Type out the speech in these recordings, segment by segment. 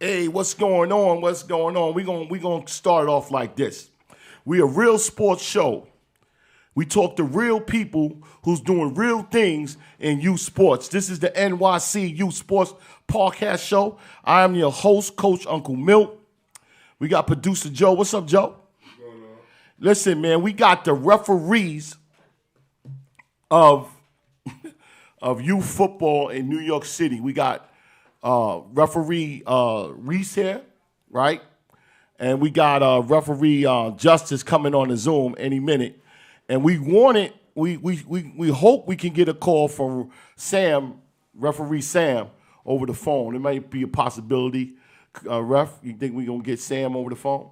Hey, what's going on? What's going on? We gonna start off like this. We a real sports show. We talk to real people who's doing real things in youth sports. This is the NYC Youth Sports Podcast Show. I am your host, Coach Uncle Milt. We got producer Joe. What's up, Joe? What's going on? Listen, man, we got the referees of youth football in New York City. We got referee Reese here, right? And we got referee Justice coming on the Zoom any minute. And we hope we can get a call from Sam, referee Sam, over the phone. It might be a possibility. Ref, you think we're going to get Sam over the phone?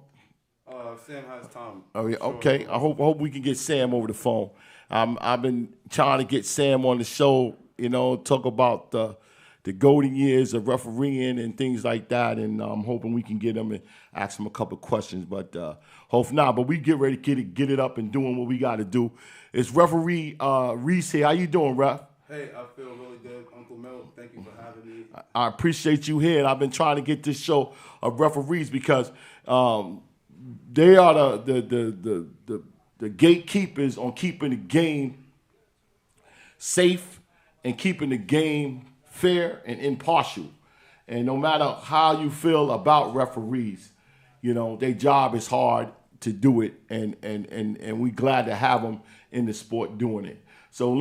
Sam has time. Oh, yeah, okay. I hope we can get Sam over the phone. I've been trying to get Sam on the show, talk about the golden years of refereeing and things like that, and I'm hoping we can get him and ask him a couple of questions, but hope not. But we get ready to get it up and doing what we got to do. It's referee Reese here. How you doing, Ref? Hey, I feel really good, Uncle Mel. Thank you for having me. I appreciate you here, and I've been trying to get this show of referees because they are the gatekeepers on keeping the game safe and keeping the game fair and impartial. And no matter how you feel about referees, their job is hard to do it, and we glad to have them in the sport doing it. So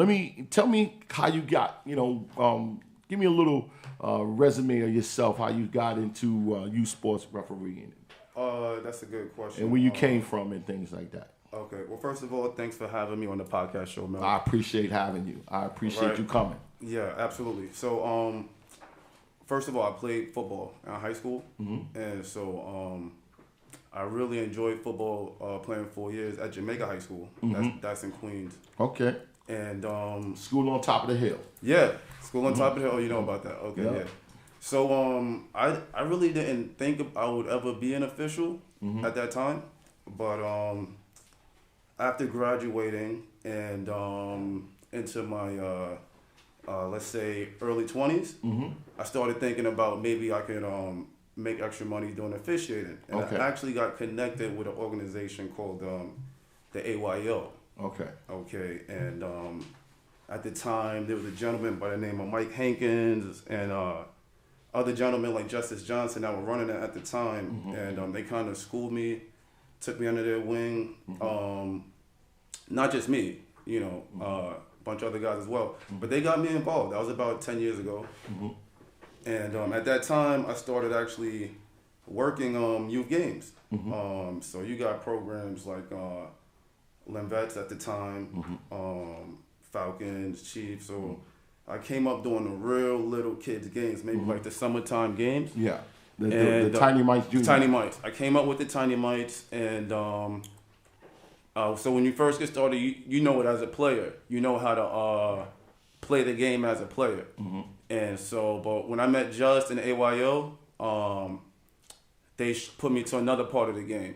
tell me how you got, give me a little resume of yourself, how you got into youth sports refereeing. That's a good question. And where you came from and things like that. Okay. Well, first of all, thanks for having me on the podcast show, Mel. I appreciate having you. I appreciate you coming. Yeah, absolutely. So, first of all, I played football in high school, and so I really enjoyed football playing 4 years at Jamaica High School. That's in Queens. Okay. And school on top of the hill. Yeah, school on top of the hill. Oh, you know about that? Okay, yeah. So I really didn't think I would ever be an official at that time, but after graduating and into my let's say early 20s, I started thinking about maybe I could make extra money doing officiating. And I actually got connected with an organization called the AYO. Okay. And at the time, there was a gentleman by the name of Mike Hankins and other gentlemen like Justice Johnson that were running it at the time. And they kind of schooled me, took me under their wing. Not just me, bunch of other guys as well. But they got me involved. That was about 10 years ago. And at that time, I started actually working youth games. So you got programs like Limvets at the time, Falcons, Chiefs. So I came up doing the real little kids games, maybe like the summertime games. Yeah, the Tiny Mites Junior. Tiny Mites. I came up with the Tiny Mites, and so when you first get started, you know it as a player. You know how to play the game as a player. And so, but when I met Just and AYO, they put me to another part of the game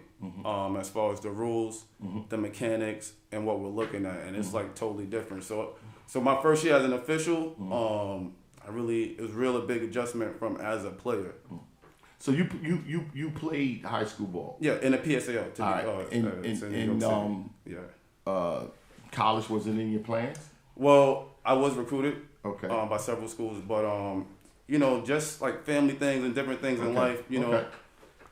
as far as the rules, the mechanics, and what we're looking at. And it's like totally different. So my first year as an official, it was really a big adjustment from as a player. So you played high school ball? Yeah, in the PSAL. College wasn't in your plans? Well, I was recruited by several schools, but just like family things and different things in life,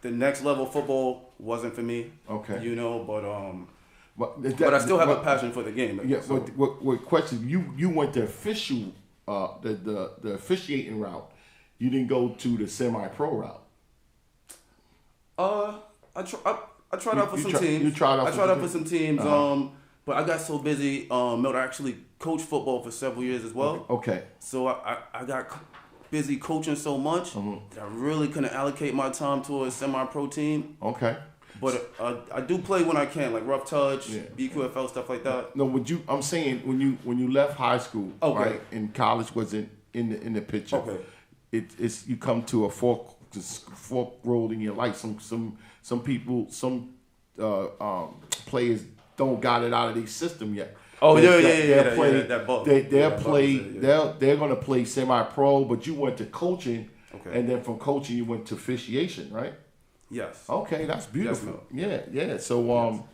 the next level of football wasn't for me. But I still have a passion for the game. What question? You went the official, the officiating route. You didn't go to the semi-pro route. I tried out for some teams. You tried out for some teams. But I got so busy. I actually coached football for several years as well. Okay. So I got busy coaching so much that I really couldn't allocate my time to a semi-pro team. Okay. But I do play when I can, like rough touch, BQFL, stuff like that. No, I'm saying when you left high school, right, and college wasn't in the picture. Okay. It's you come to a fork road in your life. Some people, players don't got it out of their system yet. Oh, they're gonna play semi-pro, but you went to coaching Okay. And then from coaching, you went to officiation, right? Yes. Okay, that's beautiful. Yes, Yeah. So,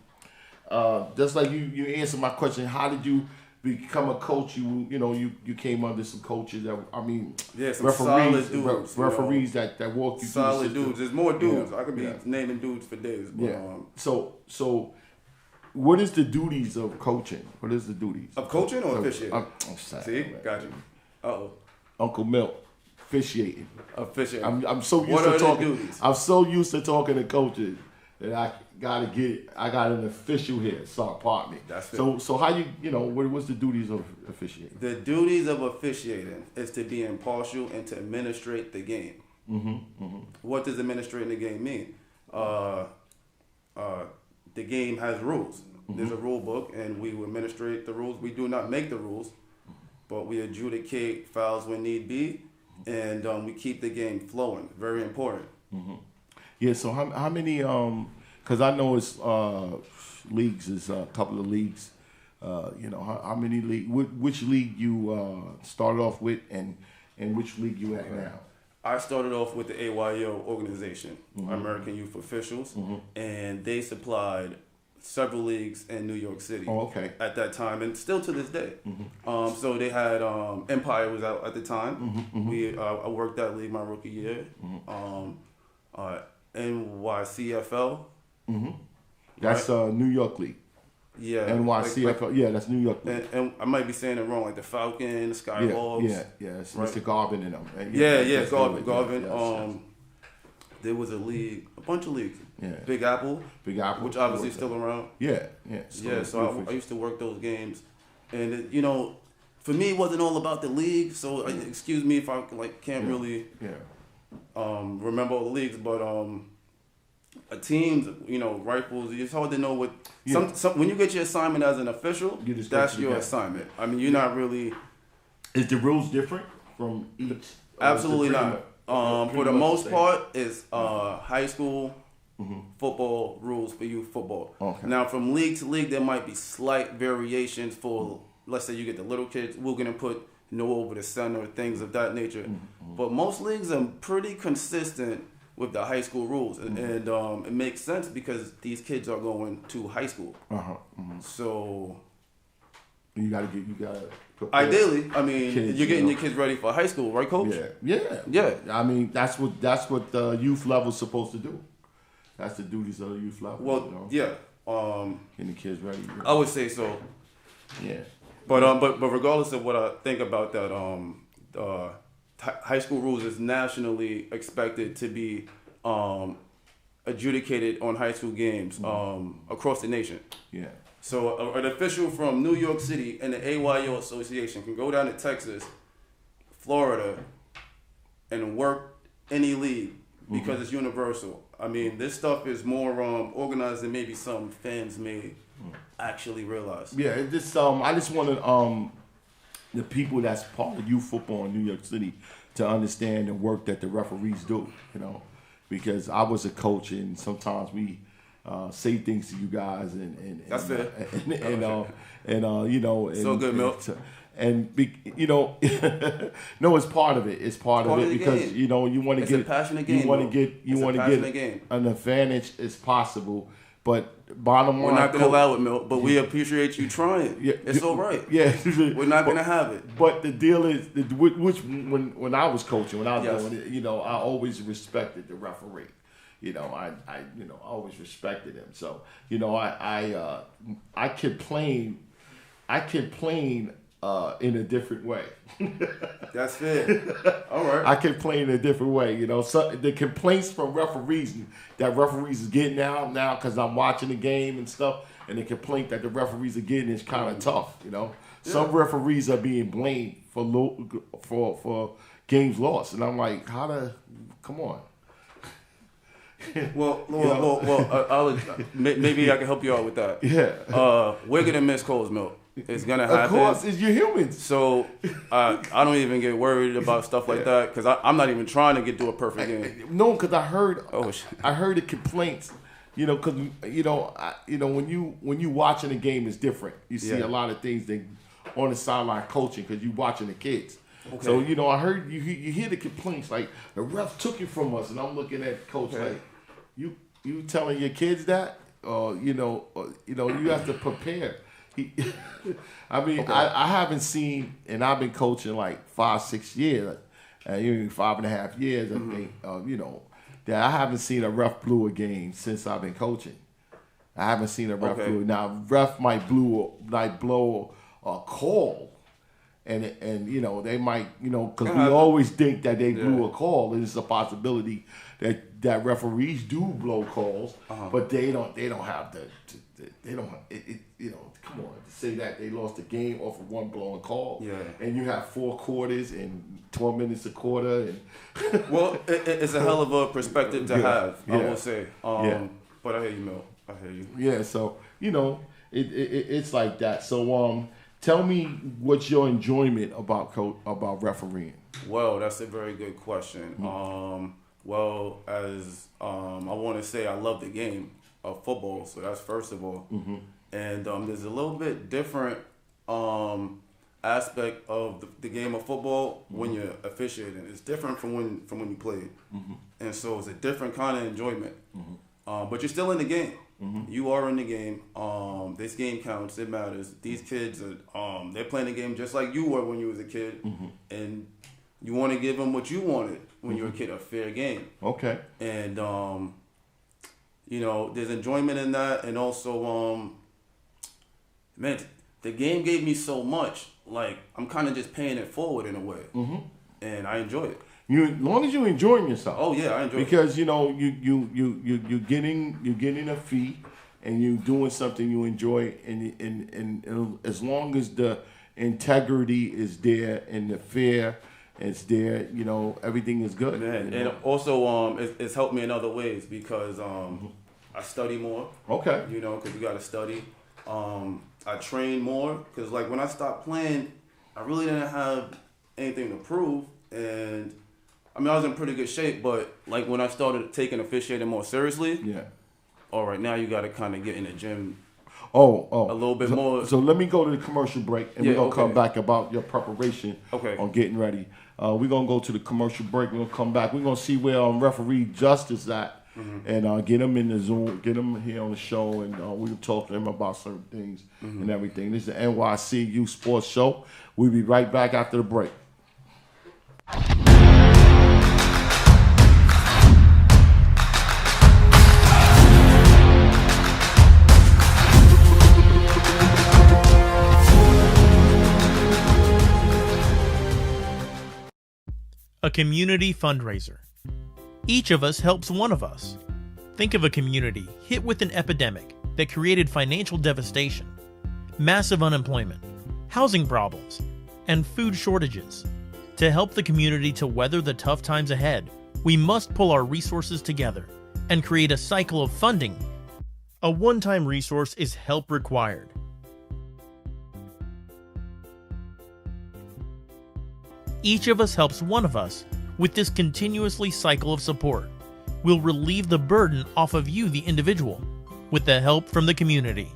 just like you answered my question, how did you become a coach? You came under some coaches that some solid dudes. referees that walked you through the solid system. dudes. There's more dudes. Yeah, I could be naming dudes for days. But, yeah. So, what is the duties of coaching? What is the duties of coaching or officiating? I'm sorry, See, man. got you. Uh-oh. Uncle Milt, officiating. Officiating. I'm so used What to are talking. the duties? I'm so used to talking to coaches that I gotta get it. I got an official here. So pardon me. That's it. So how what's the duties of officiating? The duties of officiating is to be impartial and to administrate the game. What does administrating the game mean? The game has rules. There's a rule book, and we administrate the rules. We do not make the rules, but we adjudicate fouls when need be, and we keep the game flowing. Very important. Yeah. So how many? Because I know it's leagues. Is a couple of leagues. How many league? Which league you started off with, and which league you at now? I started off with the AYO organization, American Youth Officials, and they supplied several leagues in New York City. Oh, okay. At that time, and still to this day. So they had Empire was out at the time. I worked that league my rookie year. NYCFL. That's New York League. Yeah. NYCFL. That's New York League. And I might be saying it wrong, like the Falcons, Skyhawks. Yeah. It's right? Mr. Garvin and them. Garvin. There was a league, a bunch of leagues. Yeah. Big Apple, which obviously still around. Yeah. So I used to work those games, and for me, it wasn't all about the league. So excuse me if I can't really remember all the leagues, but teams, rifles. It's hard to know what. Some when you get your assignment as an official, that's your assignment. I mean, you're not really. Is the rules different from each? Absolutely not. For the most part, it's high school football rules for youth football. Okay. Now, from league to league, there might be slight variations for, let's say you get the little kids, we're going to put no over the center, things of that nature. But most leagues are pretty consistent with the high school rules. And it makes sense because these kids are going to high school. So... You gotta ideally, I mean, kids, you're getting your kids ready for high school, right, Coach? Yeah. I mean, that's what the youth level's supposed to do. That's the duties of the youth level. Well, getting the kids ready. I would say so. Yeah. But regardless of what I think about that, high school rules is nationally expected to be adjudicated on high school games across the nation. Yeah. So an official from New York City and the AYO Association can go down to Texas, Florida, and work any league because it's universal. I mean, this stuff is more organized than maybe some fans may actually realize. Yeah, I just wanted the people that's part of youth football in New York City to understand the work that the referees do. Because I was a coach and sometimes we. Say things to you guys and that's fair. So good, Milt. No, it's part of it. It's part of it because game. You want to get a passionate game. You want to get an advantage as possible. But bottom line, we're not going to allow it, Milt. But we appreciate you trying. Yeah, it's all right. Yeah, we're not going to have it. But the deal is, when I was coaching, when I was doing it, I always respected the referee. I always respected him. So, I complain in a different way. That's fair. All right. I complain in a different way. So the complaints from referees that referees is getting now because I'm watching the game and stuff, and the complaint that the referees are getting is kind of tough. Some referees are being blamed for games lost, and I'm like, come on. Maybe I can help you out with that. Yeah. We're gonna miss Cole's milk. It's gonna happen. Of course, you're humans. So I don't even get worried about stuff like that because I'm not even trying to do a perfect game. No, because I heard the complaints. Because when you watching a game is different. You see a lot of things on the sideline coaching because you watching the kids. Okay. So, you know, I heard you hear the complaints like the ref took it from us, and I'm looking at coach like, you telling your kids that, you have to prepare. I mean, I haven't seen, and I've been coaching like 5-6 years, even 5.5 years. I think, that I haven't seen a ref blew a game since I've been coaching. I haven't seen a ref blow. Now, ref might blow a call. And they might, because we always think that they blew a call. There's a possibility that referees do blow calls, but they don't have come on, to say that they lost the game off of one blown call. Yeah. And you have 4 quarters and 12 minutes a quarter. And well, it's a hell of a perspective to have, I will say. But I hear you, Mel. I hear you. Yeah, so, it's like that. So, tell me what's your enjoyment about refereeing? Well, that's a very good question. Well, as I want to say, I love the game of football, so that's first of all. And there's a little bit different aspect of the game of football when you're officiating. It's different from when you played, and so it's a different kind of enjoyment. But you're still in the game. You are in the game. This game counts. It matters. These kids are they're playing the game just like you were when you was a kid, and you want to give them what you wanted when you were a kid, a fair game. Okay. And there's enjoyment in that, and also man, the game gave me so much. Like, I'm kind of just paying it forward in a way, and I enjoy it. As long as you're enjoying yourself. Oh yeah, I enjoy it. Because you're getting a fee, and you're doing something you enjoy, and as long as the integrity is there and the fear is there, everything is good. Man, and also it's helped me in other ways because I study more. Okay. Because you got to study. I train more because like when I stopped playing, I really didn't have anything to prove, and I mean I was in pretty good shape. But like when I started taking officiating more seriously, all right, now you got to kind of get in the gym. A little bit more. So let me go to the commercial break, and we're gonna come back about your preparation on getting ready. We're gonna go to the commercial break. We're gonna come back. We're gonna see where referee Justice at. And get him in the Zoom, get him here on the show, and we can talk to him about certain things and everything. This is the NYC Youth Sports Show. We'll be right back after the break. A community fundraiser. Each of us helps one of us. Think of a community hit with an epidemic that created financial devastation, massive unemployment, housing problems, and food shortages. To help the community to weather the tough times ahead, we must pull our resources together and create a cycle of funding. A one-time resource is Help Required. Each of us helps one of us. With this continuously cycle of support, we'll relieve the burden off of you, the individual, with the help from the community.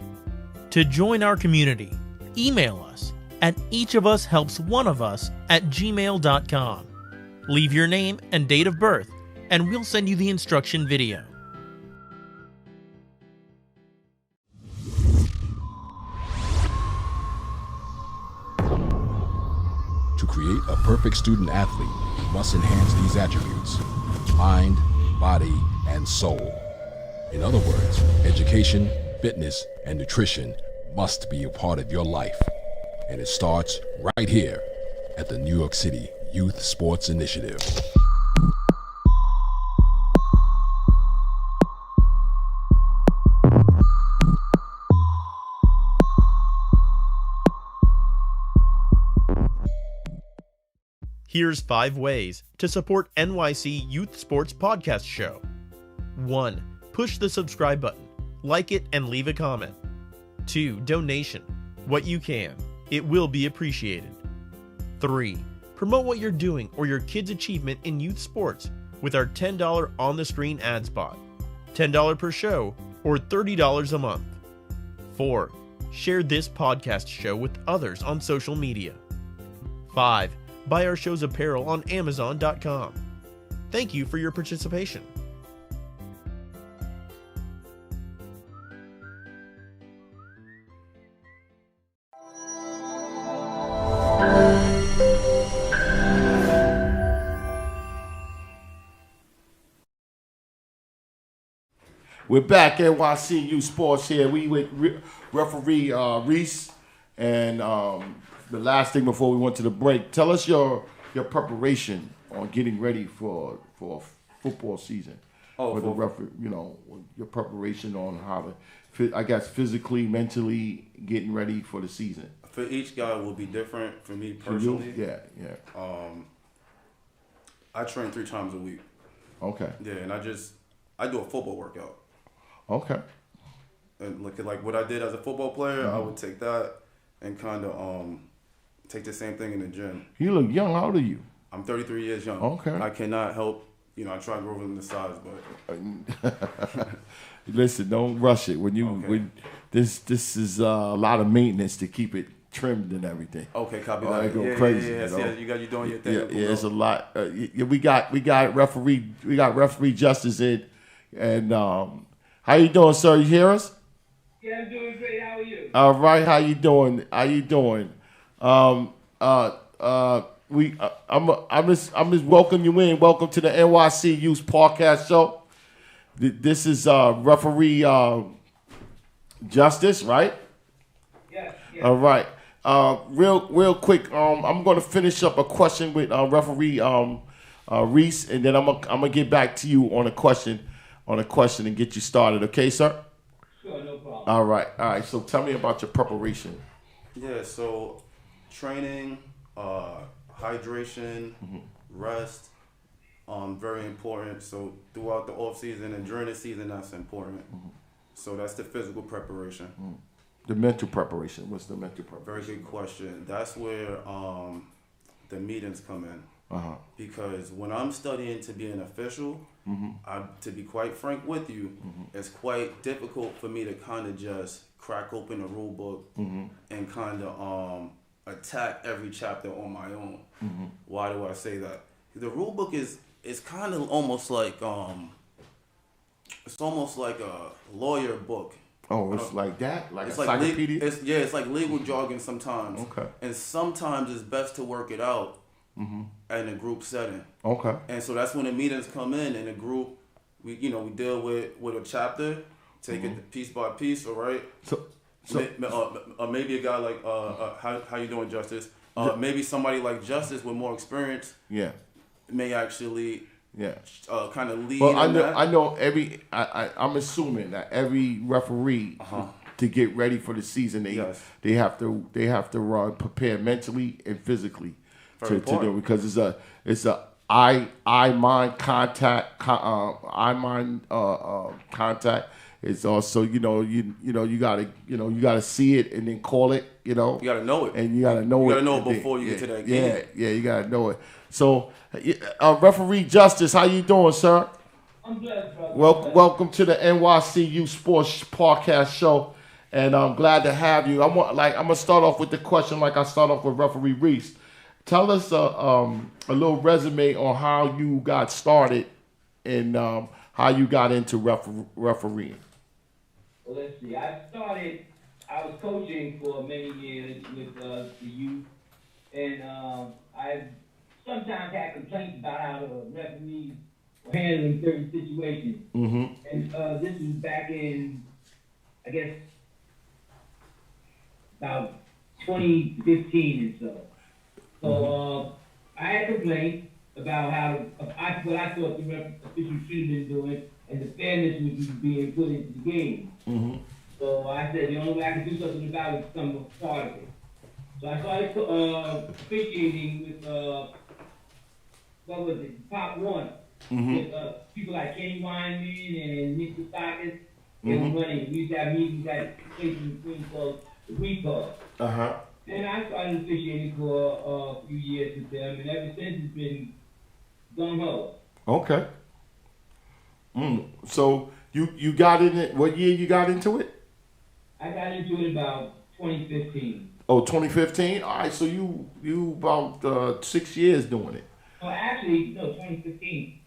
To join our community, email us at eachofushelpsoneofus@gmail.com. Leave your name and date of birth, and we'll send you the instruction video. To create a perfect student athlete, must enhance these attributes: mind, body, and soul. In other words, education, fitness, and nutrition must be a part of your life. And it starts right here at the New York City Youth Sports Initiative. Here's 5 ways to support NYC Youth Sports Podcast Show. 1. Push the subscribe button, like it, and leave a comment. 2. Donation. What you can. It will be appreciated. 3. Promote what you're doing or your kid's achievement in youth sports with our $10 on-the-screen ad spot. $10 per show or $30 a month. 4. Share this podcast show with others on social media. 5. Buy our show's apparel on Amazon.com. Thank you for your participation. We're back at NYC Sports here. We with referee Reese, and the last thing before we went to the break. Tell us your preparation on getting ready for football season. For the referee, your preparation on how to, I guess, physically, mentally getting ready for the season. For each guy will be different. For me personally, yeah. I train 3 times a week. Okay. Yeah, and I do a football workout. Okay. And look at like what I did as a football player, I would take that and kind of take the same thing in the gym. You look young. How old are you? I'm 33 years young. Okay. I cannot help. I try to grow in the size, but listen, don't rush it. When this is a lot of maintenance to keep it trimmed and everything. Okay, copy that. I go crazy. Yeah, you doing your thing. Yeah, it's a lot. We got referee Justice in, and how you doing, sir? You hear us? Yeah, I'm doing great. How are you? All right. How you doing? I'm just welcome you in. Welcome to the NYC Youth Podcast Show. This is referee Justice, right? Yes. All right. Real quick. I'm going to finish up a question with referee Reese, and then I'm gonna get back to you on a question and get you started. Okay, sir? Sure, no problem. All right. So tell me about your preparation. Yeah. So training, hydration, rest, very important. So throughout the off season and during the season, that's important. So that's the physical preparation. The mental preparation. What's the mental preparation? Very good question. That's where the meetings come in. Because when I'm studying to be an official, to be quite frank with you, it's quite difficult for me to kind of just crack open a rule book and kind of attack every chapter on my own. Why do I say that? The rule book is kind of almost like it's almost like a lawyer book. Oh, it's like that? Like it's a encyclopedia? It's like legal jargon sometimes. Okay. And sometimes it's best to work it out in a group setting. Okay. And so that's when the meetings come in a group, we deal with a chapter, take it piece by piece, all right? So maybe a guy like, how you doing, Justice? Maybe somebody like Justice with more experience may actually kind of lead. Well, I know I'm assuming that every referee to get ready for the season, they have to run prepared mentally and physically to do it, because it's a eye mind contact contact. It's also you gotta see it and then call it. You gotta know it, and you gotta know it. You gotta know it before you get to that game. Yeah, you gotta know it. So, referee Justice, how you doing, sir? I'm blessed, brother. Welcome to the NYCU Sports Podcast Show, and I'm glad to have you. I'm gonna start off with the question like I start off with referee Reese. Tell us a little resume on how you got started and how you got into refereeing. Well, let's see. I was coaching for many years with the youth, and I sometimes had complaints about how the referees were handling certain situations. And this was back in, I guess, about 2015 or so. So I had complaints about what I thought the officials should have been doing and the fairness which was being put into the game. So I said the only way I could do something about it was become a part of it. So I started officiating with Pop One, with people like Kenny Weinman and Nick Kostakis. They were running. We used to have meetings at places between called the Recall. And I started officiating for a few years with them, and ever since it's been gung-ho. Okay. So you got in it. What year you got into it? I got into it about 2015. Oh, 2015. All right, so you about 6 years doing it. Well, actually, no, 2015.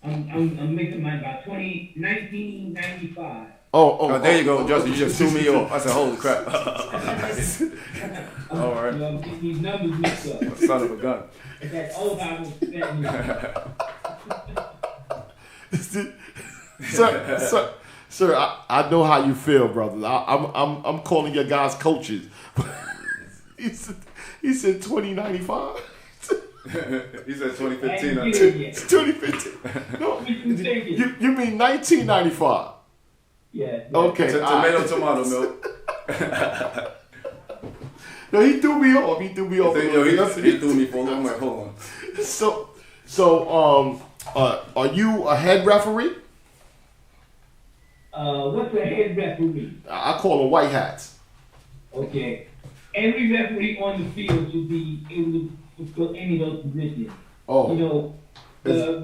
I'm mixing mine about 1995. Oh, there you go, Justin. You just threw me off. I said, holy crap. All right. You know, these numbers mixed up. Son of a gun. It's that old I was Sir, I know how you feel, brother. I'm calling your guys coaches. he said 2095. He said 2015. 2015. No, you mean 1995? Yeah. Okay. Tomato milk. No, he threw me off. He threw me off. He threw me for a little. I'm like, hold on. So, are you a head referee? What's a head referee? I call them white hats. Okay. Every referee on the field should be able to fulfill any of those positions. Oh. You know,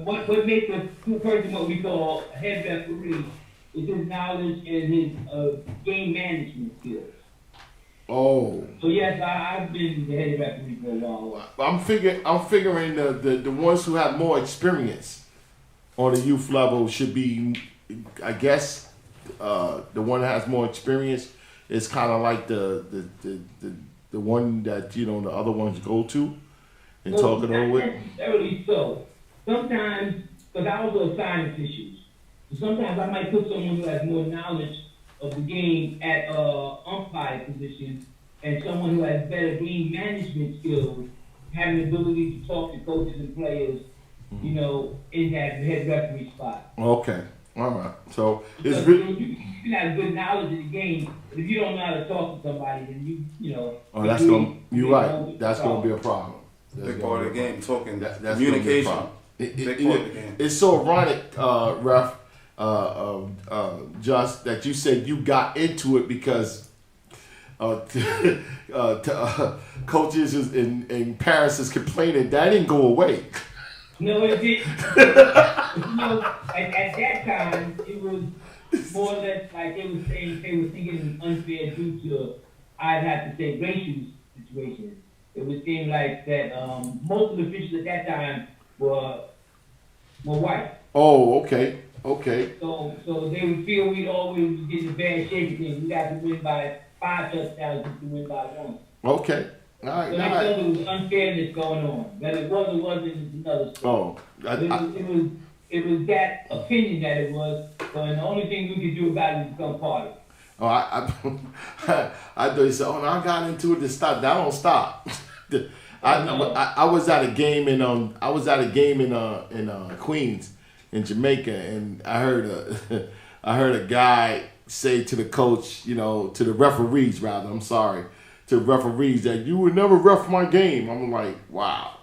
what makes a person what we call a head referee is his knowledge and his game management skills. Oh. So yes, I've been the head referee for a while. I'm figuring the ones who have more experience on the youth level should be, I guess, the one that has more experience is kind of like the one that the other ones go to and talk it over with. Not necessarily so. Sometimes, because I also assign officials, so sometimes I might put someone who has more knowledge of the game at umpire position, and someone who has better game management skills, having the ability to talk to coaches and players, in that head referee spot. Okay, all right. So it's you can have good knowledge of the game, but if you don't know how to talk to somebody, then you're right. That's gonna be a problem. Big part of the game, talking. That's communication. Big part of the game. It's so ironic, Ref. Just that you said you got into it because coaches and parents is complaining that didn't go away. No, it didn't. At that time, it was more or less like they were thinking it was unfair due to, I'd have to say, racial situations. It would seem like that most of the officials at that time were white. Oh, okay. Okay. So they would feel we'd always get in a bad shape again. We got to win by 5 touchdowns just to win by 1. Okay. All right. So they felt there was unfairness going on. Whether it was or wasn't is another story. It was that opinion that it was, and the only thing we could do about it is become part of it. Oh, I thought you said, I got into it to stop. That don't stop. I was at a game in Queens, in Jamaica, and I heard a guy say to the coach, to the referees rather, I'm sorry, to referees that you would never ref my game. I'm like, wow.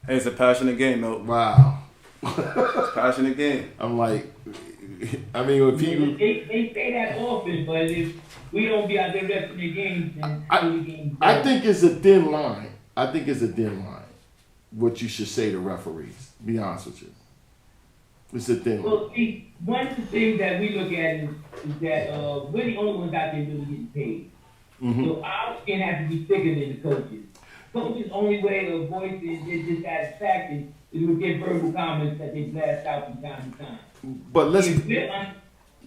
Hey, it's a passionate game, though. Wow. It's a passionate game. I'm like, I mean, if people... They say that often, but if we don't be out there refing the games, then I think it's a thin line. What you should say to referees. Be honest with you. It's a thin line. Well, see, one of the things that we look at is that we're the only ones out there really getting paid. Mm-hmm. So our skin has to be thicker than the coaches. Coaches' only way of voicing their dissatisfaction is with their verbal comments that they blast out from time to time. But let's If we're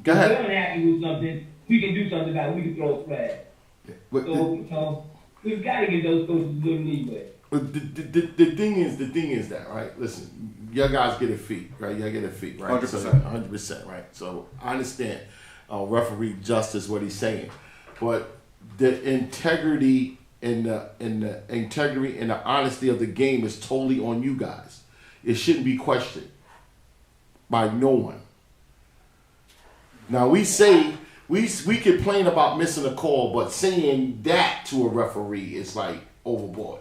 unhappy with something, we can do something about it. We can throw a flag. So we've got to give those coaches a little leeway. But the thing is that, right? Listen, your guys get a fee, right? Y'all get a fee, right? 100%. 100%, right? So I understand referee justice, what he's saying, but the integrity and the integrity and the honesty of the game is totally on you guys. It shouldn't be questioned by no one. Now we say we complain about missing a call, but saying that to a referee is like overboard.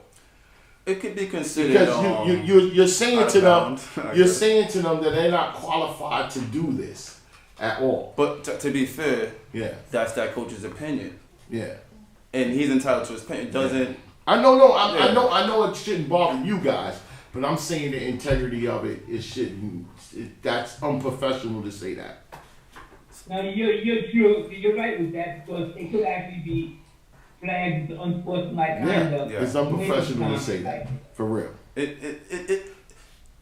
It could be considered because you're saying to them that they're not qualified to do this at all. But to be fair, yeah, that's that coach's opinion. Yeah, and he's entitled to his opinion. Doesn't I know it shouldn't bother you guys, but I'm saying the integrity of it shouldn't. That's unprofessional to say that. Now you're true. You're right with that because it could actually be flags the unsportsmanlike Yeah, conduct. it's unprofessional to say that. For real.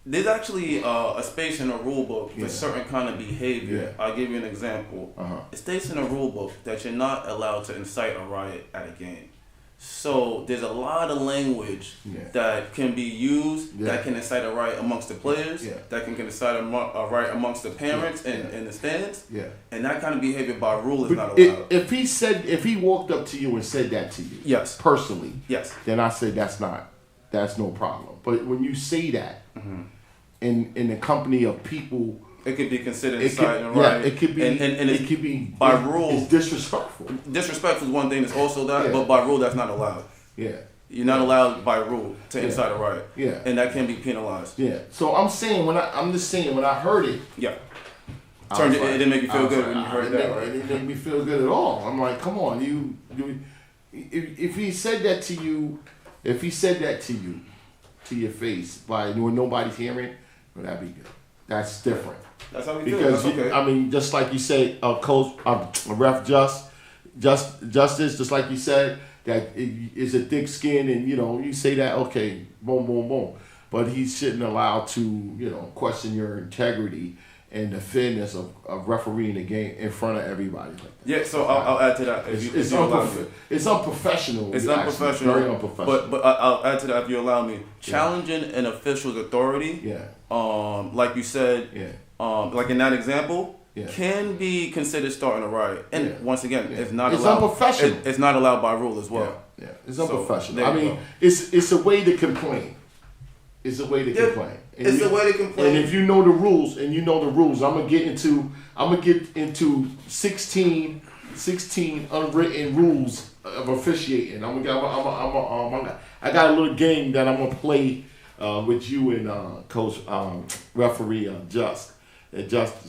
There's actually a space in the rule book for Yeah. certain kind of behavior. Yeah. I'll give you an example. It states in the rule book that you're not allowed to incite a riot at a game. So there's a lot of language that can be used that can incite a riot amongst the players, that can incite a riot amongst the parents and the stands. Yeah. And that kind of behavior by rule is not But allowed. if he walked up to you and said that to you, Yes. personally, Yes. then I say that's no problem. But when you say that in the company of people, It could be considered it inciting a could, riot. it could be, and it could be by rule. It's disrespectful. Disrespectful is one thing. It's also that, Yeah. but by rule, that's not allowed. Yeah. You're not allowed by rule to incite a riot. Yeah. And that can be penalized. Yeah. So I'm saying I'm just saying when I heard it, Yeah. I was It didn't make you feel good when you heard that, It right? didn't make me feel good at all. I'm like, come on, if he said that to you, to your face by when nobody's hearing, well, that'd be good. That's different. That's how we feel. Because That's okay. I mean, just like you say, coach, ref, justice, just like you said, that is a thick skin, and you say that, okay, boom, boom, boom, but he shouldn't allow to question your integrity and the fairness of refereeing the game in front of everybody like that. Yeah, so I'll add to that. It's unprofessional. It's Actually, unprofessional. very unprofessional. But I'll add to that if you allow me. Challenging an official's authority, like you said, like in that example, can be considered starting a riot. And once again, it's not allowed. It's unprofessional. It's not allowed by rule as well. Yeah, it's unprofessional. So, I mean, it's a way to complain. It's a way to complain. And it's a way to complain. And if you know the rules, I'm gonna get into 16 unwritten rules of officiating. I got a little game that I'm gonna play with you and Coach Referee Justice,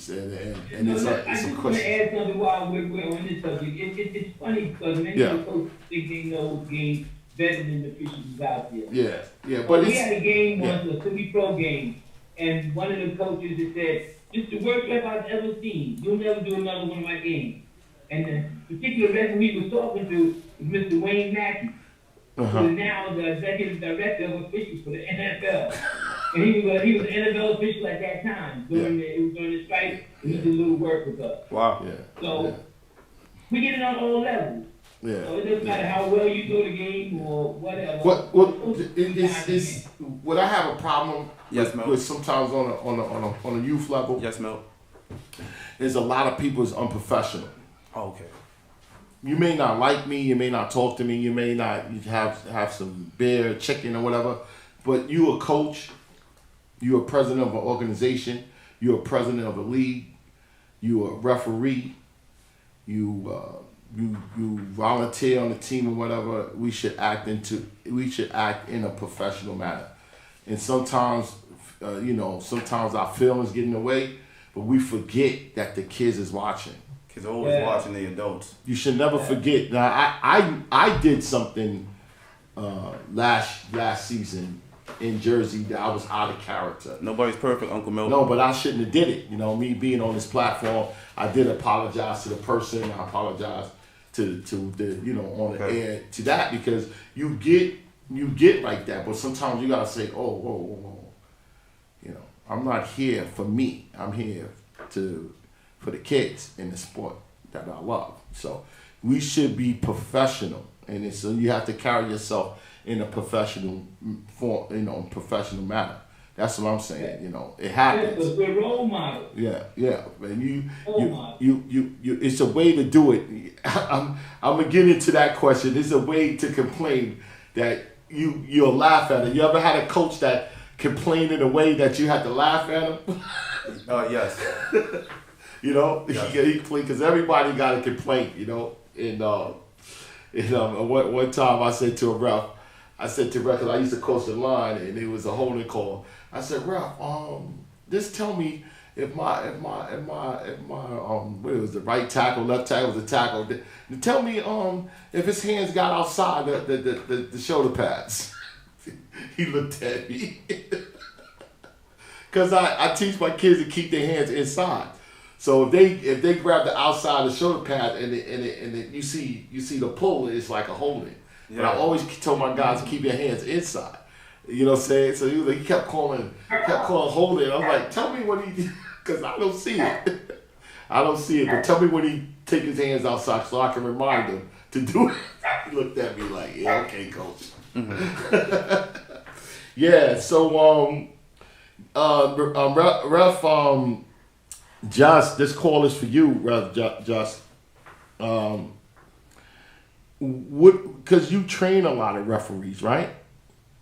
and it's I a just want to question. add something while we're on this subject. It's funny because many of the coaches think they know games better than the officials out there. Yeah, But we had a game once, a semi-pro game, and one of the coaches had said, "This is the worst ref I've ever seen. You'll never do another one of my games." And the particular referee he was talking to was Mr. Wayne Mackey, who is now the executive director of officials for the NFL. And he was an NFL official at that time. During the strike, he did a little work with us. Wow. So we get it on all levels. Yeah. So it doesn't matter how well you know the game or whatever. What I have a problem Mel. with sometimes on a youth level. Yes, Mel. Is a lot of people is unprofessional. Oh, okay. You may not like me, you may not talk to me, you may not have some beer, chicken or whatever, but you a coach, you a president of an organization, you're a president of a league, you a referee, you volunteer on the team or whatever. We should act in a professional manner. And sometimes sometimes our feelings get in the way, but we forget that the kids is watching. Kids are always watching the adults. You should never forget. Now, I did something last season in Jersey that I was out of character. Nobody's perfect, Uncle Milton. No, but I shouldn't have did it. Me being on this platform, I did apologize to the person. I apologize to the on the air to that, because you get like that. But sometimes you gotta say, whoa. I'm not here for me. I'm here for the kids in the sport that I love. So we should be professional, and so you have to carry yourself in a professional form, professional manner. That's what I'm saying. It happens. Yes, we're role models. Yeah, and you. It's a way to do it. I'm gonna get into that question. It's a way to complain that you'll laugh at it. You ever had a coach that complained in a way that you had to laugh at him? Yes. Because everybody got a complaint, And one time I said to a ref, because I used to coach the line and it was a holding call. I said, "Ref, just tell me if my what was the right tackle, left tackle was the tackle. Tell me if his hands got outside the shoulder pads." He looked at me because I teach my kids to keep their hands inside. So if they grab the outside of the shoulder pad and you see the pull, it's like a holding. Yeah. But I always told my guys to keep your hands inside. You know what I'm saying? So he kept calling holding. I was like, tell me what he did, because I don't see it. I don't see it. But tell me when he take his hands outside so I can remind him to do it. He looked at me like, yeah, okay, coach. Mm-hmm. Yeah. So Ref, Josh, this call is for you, Ref Josh. Because you train a lot of referees, right?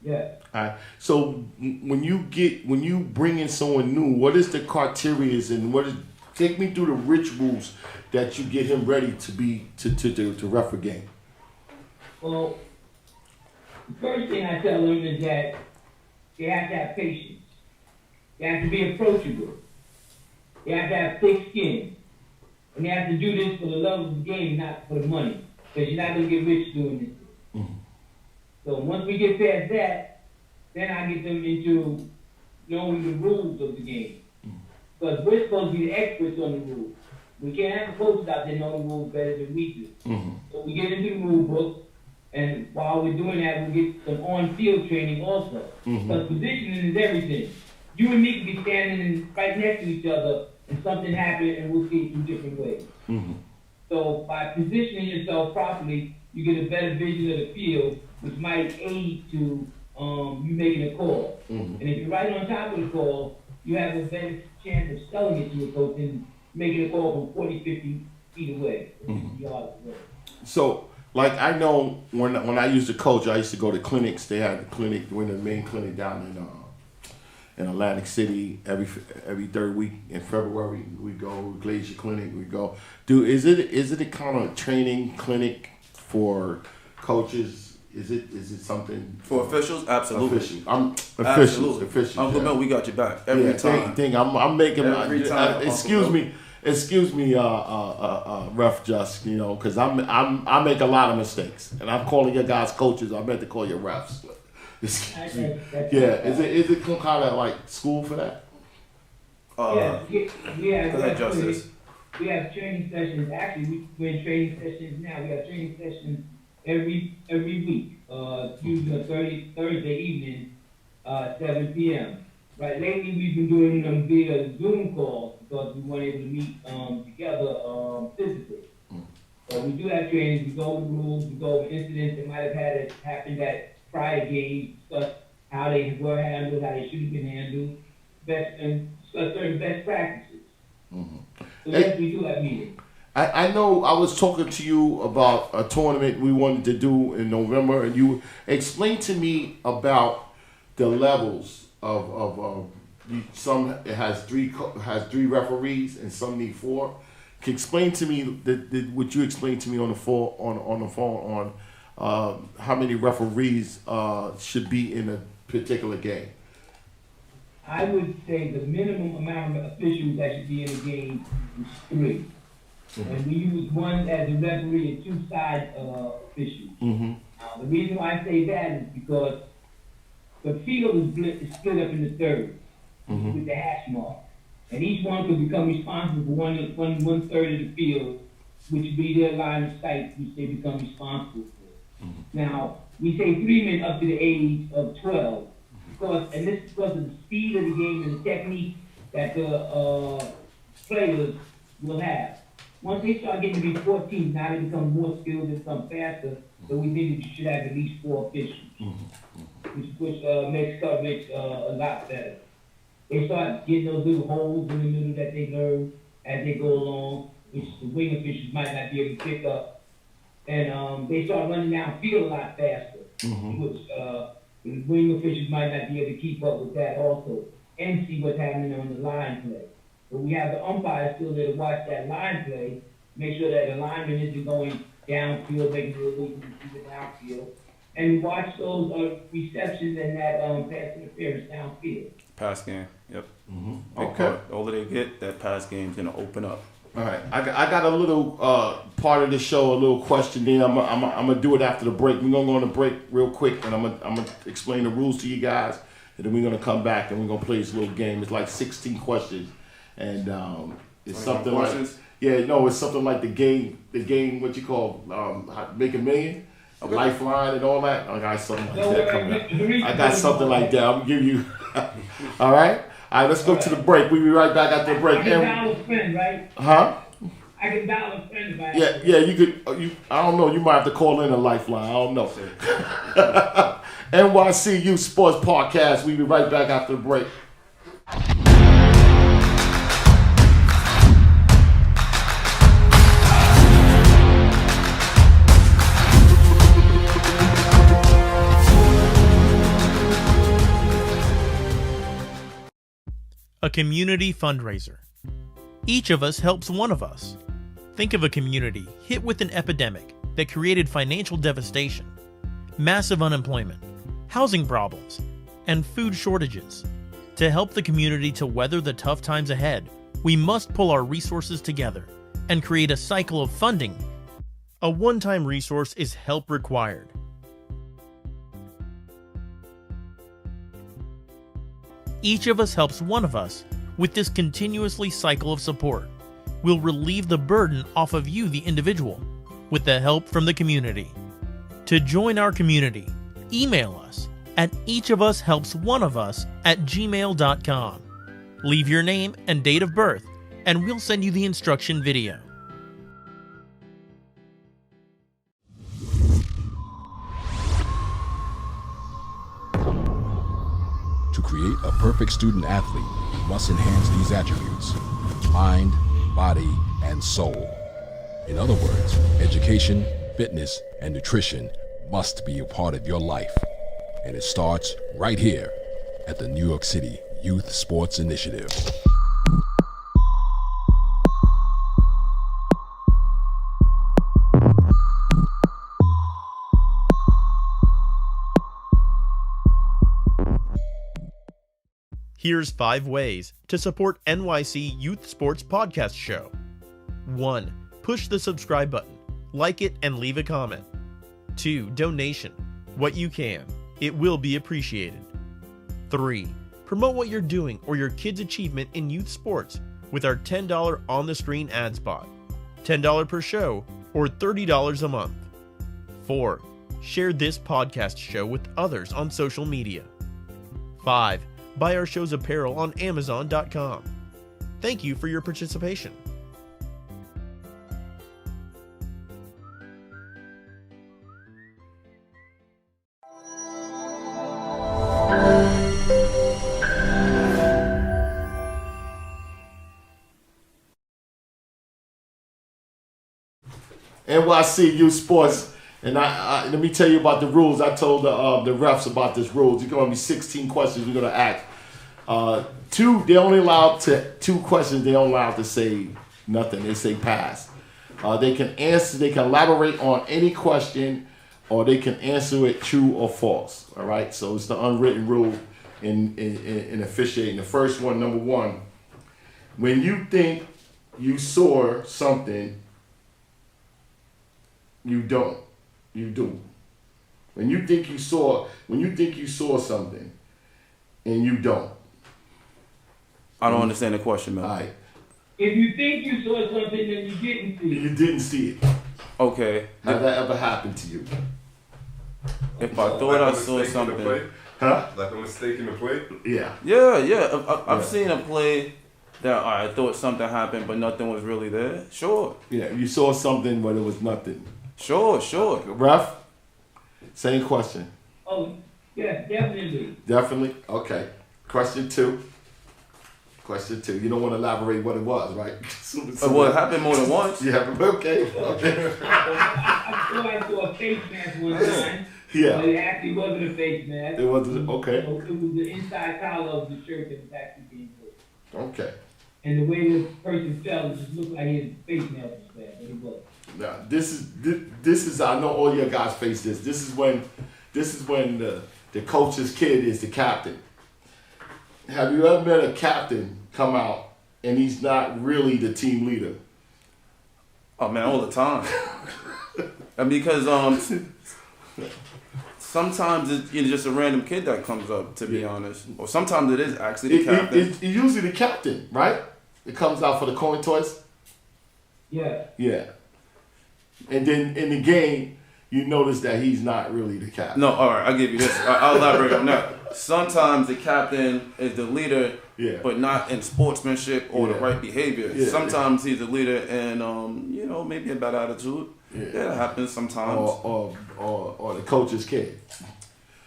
Yeah. All right. So when you bring in someone new, what is the criteria and take me through the rituals that you get him ready to ref a game? Well, the first thing I tell them is that they have to have patience. They have to be approachable. They have to have thick skin. And they have to do this for the love of the game, not for the money. Because you're not going to get rich doing this. Mm-hmm. So once we get past that, then I get them into knowing the rules of the game. Because we're supposed to be the experts on the rules. We can't have the coaches out there know the rules better than we do. Mm-hmm. So we get into the rule book, and while we're doing that, we get some on-field training also. Mm-hmm. Because positioning is everything. You and me can be standing right next to each other, and something happens, and we'll see it two different ways. Mm-hmm. So by positioning yourself properly, you get a better vision of the field, which might aid to you making a call. Mm-hmm. And if you're right on top of the call, you have a better chance of selling it to a coach than making a call from 40, 50 feet away, 50 yards away. So, like, I know when I used to coach, I used to go to clinics. They had a clinic, the main clinic down in Atlantic City every third week in February. We go Glacier Clinic. We go. Is it a kind of training clinic for coaches? Is it something for officials? Absolutely. Officials. Uncle Mel, we got your back every time. I'm making every time. Excuse me, Ref Just, because I make a lot of mistakes, and I'm calling your guys coaches. I meant to call you refs. Excuse me. Yeah, is it kind of like school for that? We have training sessions. Actually, we're in training sessions now. We have training sessions every week. Usually Thursday evening, 7 p.m. Right. Lately, we've been doing them via Zoom calls because we weren't able to meet together physically. So we do have trainings. We go over rules. We go over incidents that might have happened at prior games. Discuss how they were handled, how they should have been handled, and discuss certain best practices. Mm-hmm. So yes, we do have meetings. I know I was talking to you about a tournament we wanted to do in November, and you explained to me about the levels of some it has three referees and some need 4. Can you explain to me what you explained to me on the phone on how many referees should be in a particular game? I would say the minimum amount of officials that should be in a game is 3. Mm-hmm. And we use one as a referee and 2 side officials. Mm-hmm. The reason why I say that is because the field is split up into thirds with the hash mark. And each one could become responsible for one third of the field, which would be their line of sight, which they become responsible for. Mm-hmm. Now, we say 3 men up to the age of 12, and this is because of the speed of the game and the technique that the players will have. Once they start getting to be 14, now they become more skilled and become faster, so we think that you should have at least 4 officials, which makes coverage a lot better. They start getting those little holes in the middle that they learn as they go along, which the wing officials might not be able to pick up. And they start running downfield a lot faster, which the wing officials might not be able to keep up with that also, and see what's happening on the line play. But we have the umpire still there to watch that line play, make sure that the lineman isn't going downfield, making sure we can see the downfield, and watch those receptions and that pass interference downfield. Pass game, yep. Mm-hmm. Okay. All that they get, that pass game's gonna open up. All right, I got a little part of the show, a little question. Then I'm gonna do it after the break. We're gonna go on a break real quick, and I'm gonna explain the rules to you guys, and then we're gonna come back and we're gonna play this little game. It's like 16 questions, and It's Like something like questions? it's something like the game what you call Make a Million, Lifeline and all that. I got something like that coming up. I got something like that. I'm gonna give you. All right. All right, let's go to the break. We'll be right back after the break. I can dial a friend, right? Huh? I can dial a friend if I Yeah, you could. I don't know. You might have to call in a lifeline. I don't know. NYC Youth Sports Podcast. We'll be right back after the break. A community fundraiser. Each of us helps one of us. Think of a community hit with an epidemic that created financial devastation, massive unemployment, housing problems, and food shortages. To help the community to weather the tough times ahead, we must pull our resources together and create a cycle of funding. A one-time resource is help required. Each of us helps one of us with this continuously cycle of support. We'll relieve the burden off of you, the individual, with the help from the community. To join our community, email us at eachofushelpsOneofus@gmail.com. Leave your name and date of birth, and we'll send you the instruction video. To create a perfect student athlete, you must enhance these attributes: mind, body, and soul. In other words, education, fitness, and nutrition must be a part of your life. And it starts right here at the New York City Youth Sports Initiative. Here's 5 ways to support NYC Youth Sports Podcast Show. 1. Push the subscribe button, like it, and leave a comment. 2. Donation. What you can. It will be appreciated. 3. Promote what you're doing or your kid's achievement in youth sports with our $10 on-the-screen ad spot. $10 per show or $30 a month. 4. Share this podcast show with others on social media. 5. Buy our show's apparel on Amazon.com. Thank you for your participation. NYC Youth Sports, and I let me tell you about the rules. I told the refs about this rules. It's going to be 16 questions we're going to ask. They only allowed to 2 questions. They don't allow to say nothing. They say pass. They can answer. They can elaborate on any question, or they can answer it true or false. All right. So it's the unwritten rule in officiating. The first one, number 1, when you think you saw something, you don't. You do. When you think you saw something, and you don't. I don't understand the question, man. All right. If you think you saw something that you didn't see, You didn't see it. Okay. Has that ever happened to you? If I thought I saw something. Huh? Like a mistake in the play? Yeah. Yeah. I've seen a play that I thought something happened, but nothing was really there. Sure. Yeah. You saw something, but it was nothing. Sure. Ref? Same question. oh, yes, definitely. Definitely? Okay. Question 2. You don't want to elaborate what it was, right? Well, it happened more than once. Yeah, okay. I thought I saw a face mask one time. Yeah. But it actually wasn't a face mask. It wasn't, okay. It was the inside collar of the shirt that was actually being put. Okay. And the way the person fell, it just looked like his face mask was bad, but it wasn't. Now, this is I know all your guys face this. This is when the coach's kid is the captain. Have you ever met a captain come out and he's not really the team leader? Oh man, all the time. And because sometimes it's just a random kid that comes up, to be honest, or sometimes it is actually the captain. It's usually the captain, right? It comes out for the coin toss? Yeah. Yeah. And then in the game, you notice that he's not really the captain. No, all right, I'll give you this. I'll elaborate on that. Sometimes the captain is the leader, but not in sportsmanship or the right behavior. Yeah, sometimes he's a leader and, maybe a bad attitude. Yeah, that happens sometimes. Or the coach's kid.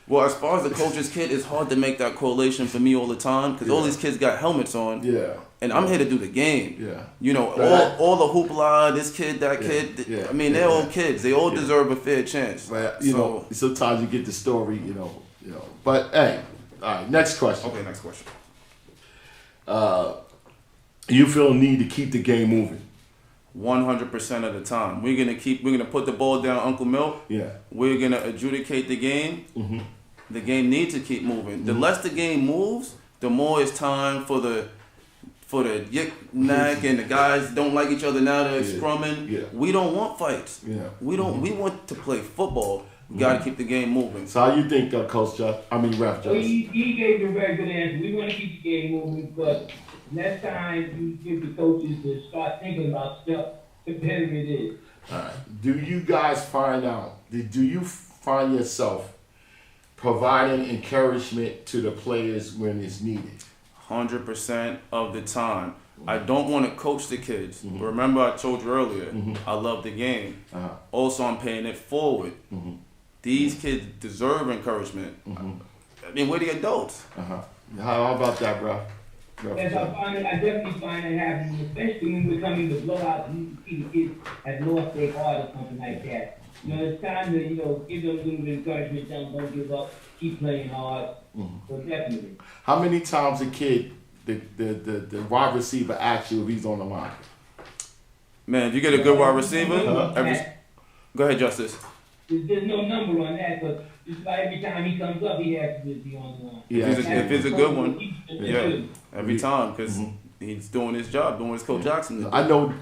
Well, as far as the coach's kid, it's hard to make that correlation for me all the time because all these kids got helmets on. Yeah. And I'm here to do the game. Yeah. You know, all the hoopla, this kid, that kid. Yeah. I mean, they're all kids. They all deserve a fair chance. But, sometimes you get the story, But, hey, all right, next question. Okay, next question. You feel a need to keep the game moving? 100% of the time. We're gonna put the ball down, Uncle Milt. Yeah. We're gonna adjudicate the game. Mm-hmm. The game needs to keep moving. Mm-hmm. The less the game moves, the more it's time for the yik-knack and the guys don't like each other now. They're scrumming. Yeah. We don't want fights. Yeah. We don't. We want to play football. We got to keep the game moving. So how you think, Coach Ref Just? Well, he gave a very good answer. We want to keep the game moving, but next time you give the coaches to start thinking about stuff, the better it is. All right. Do you guys find yourself providing encouragement to the players when it's needed? 100% of the time. I don't want to coach the kids. Mm-hmm. Remember I told you earlier, I love the game. Uh-huh. Also, I'm paying it forward. Mm-hmm. These kids deserve encouragement. Mm-hmm. I mean, we're the adults. Uh-huh. How about that, bro? Yes, I definitely find it happening, especially when we're coming to blowout and you see the kids have lost their heart or something like that. It's time to, give them a little bit of encouragement, tell them don't give up, keep playing hard. Mm-hmm. So definitely. How many times a kid, the wide receiver asks you if he's on the line? Man, if you get a good wide receiver, go ahead, Justice. There's no number on that, but just about every time he comes up, he has to be on the line. Yeah, if it's a good one, every time, because he's doing his job, doing his Coach Jackson. I know.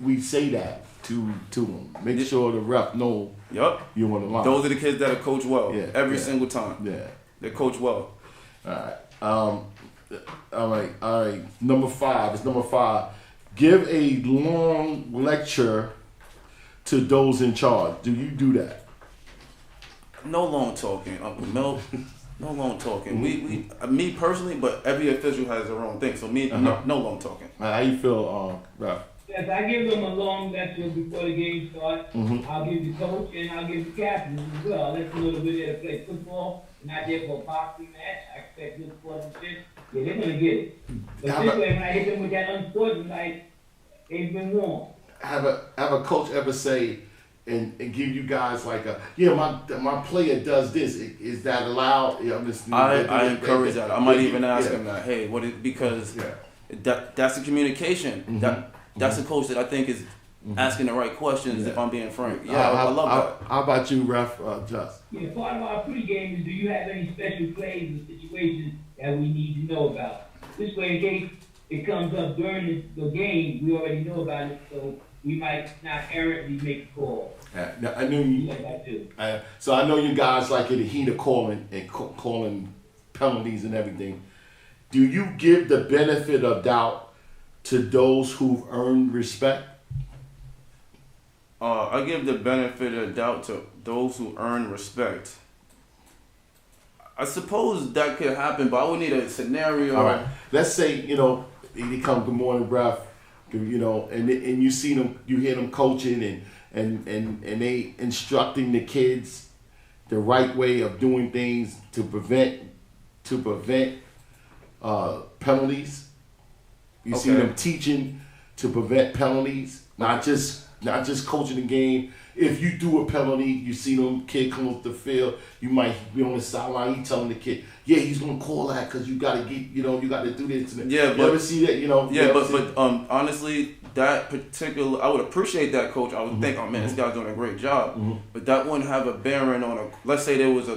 We say that to him. Make sure the ref know. Yep. You on the line. Those are the kids that are coached well. Every single time. Yeah. They coach well. All right. Number 5. It's number 5. Give a long lecture to those in charge. Do you do that? No long talking, Uncle Milt. No long talking. We me personally, but every official has their own thing. So no long talking. How you feel, Ralph? Yes, I give them a long lecture before the game starts. Mm-hmm. I'll give the coach and I'll give the captain as well. I'll let them know that we're there to play football, not there for a boxing match. I expect good sportsmanship. Yeah, they're going to get it. But this way, when I hit them with that unsportsmanlike, they've been warned. Have a coach ever say and give you guys like my player does this? Is that allowed? I encourage that. I might even ask him that. Hey, because that's the communication. Mm-hmm. That's a coach that I think is asking the right questions. If I'm being frank, I love that. How about you, Ref Just? Yeah, part of our pregame is: do you have any special plays or situations that we need to know about? This way, in case it comes up during the game, we already know about it, so we might not errantly make a call. Now, I knew you. Like that too. So I know you guys like in the heat of calling and calling penalties and everything. Do you give the benefit of doubt to those who've earned respect? I give the benefit of doubt to those who earn respect. I suppose that could happen, but I would need a scenario. All right. Let's say, he come, good morning, Ralph, and you see them, you hear them coaching and they instructing the kids the right way of doing things to prevent penalties. You see them teaching to prevent penalties, not just coaching the game. If you do a penalty, you see them kid come off the field, you might be on the sideline, you telling the kid, he's gonna call that because you gotta get, you gotta do this. Yeah, you ever see that, honestly, that particular, I would appreciate that, coach. I would think, this guy's doing a great job. Mm-hmm. But that wouldn't have a bearing on let's say there was a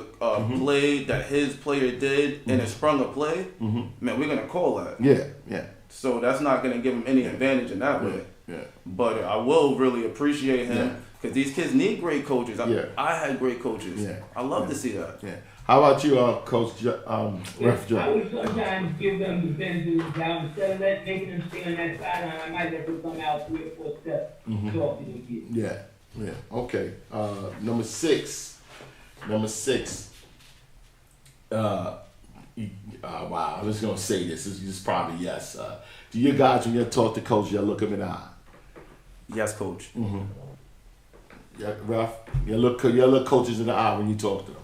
play that his player did and it sprung a play. Mm-hmm. Man, we're gonna call that. Yeah. So that's not gonna give him any advantage in that way. Yeah. But I will really appreciate him because these kids need great coaches. I had great coaches. Yeah. I love to see that. Yeah. How about you, Coach Ref I Joe? would sometimes give them the benefit of the doubt. Instead of making them stay on that sideline, I might let them come out 3 or 4 steps to talk to their kids. Yeah. Okay. Number six. Wow, I'm just gonna say this. This is probably yes. Do you guys, when you talk to coach, you look them in the eye? Yes, coach. Yeah, Ref. You look coaches in the eye when you talk to them.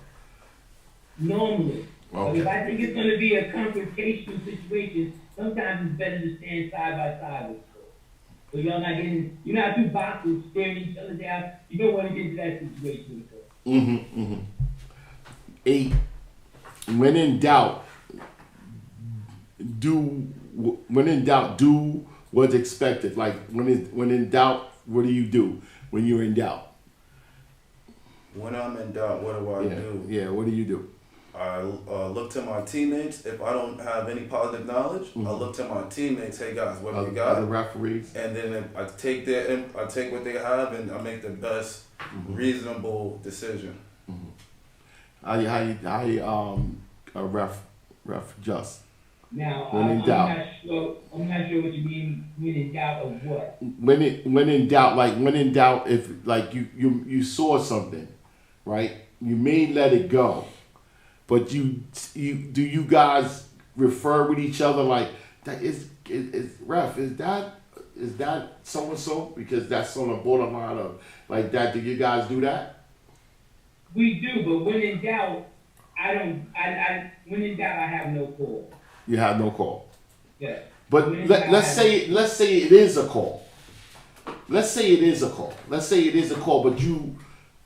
Normally. But Okay. if I think it's going to be a confrontational situation, sometimes it's better to stand side by side with them. So you're not two boxers staring each other down. You don't want to get into that situation with them. 8. When in doubt, do what's expected. Like when in doubt, what do you do when you're in doubt? When I'm in doubt, what do I do? Yeah, what do you do? I look to my teammates. If I don't have any positive knowledge, I look to my teammates. Hey guys, what do you got? Other referees. And then I take what they have, and I make the best reasonable decision. How you ref just Now, when in I'm doubt. not sure what you mean when in doubt of what. When in doubt, if like you saw something, right? You may let it go, but do you guys refer with each other like that is ref, is that so and so, because that's on the borderline of like that? Do you guys do that? We do, but when in doubt, I don't. When in doubt, I have no call. You have no call. Yeah. But When in let's doubt, say it is a call. Let's say it is a call, but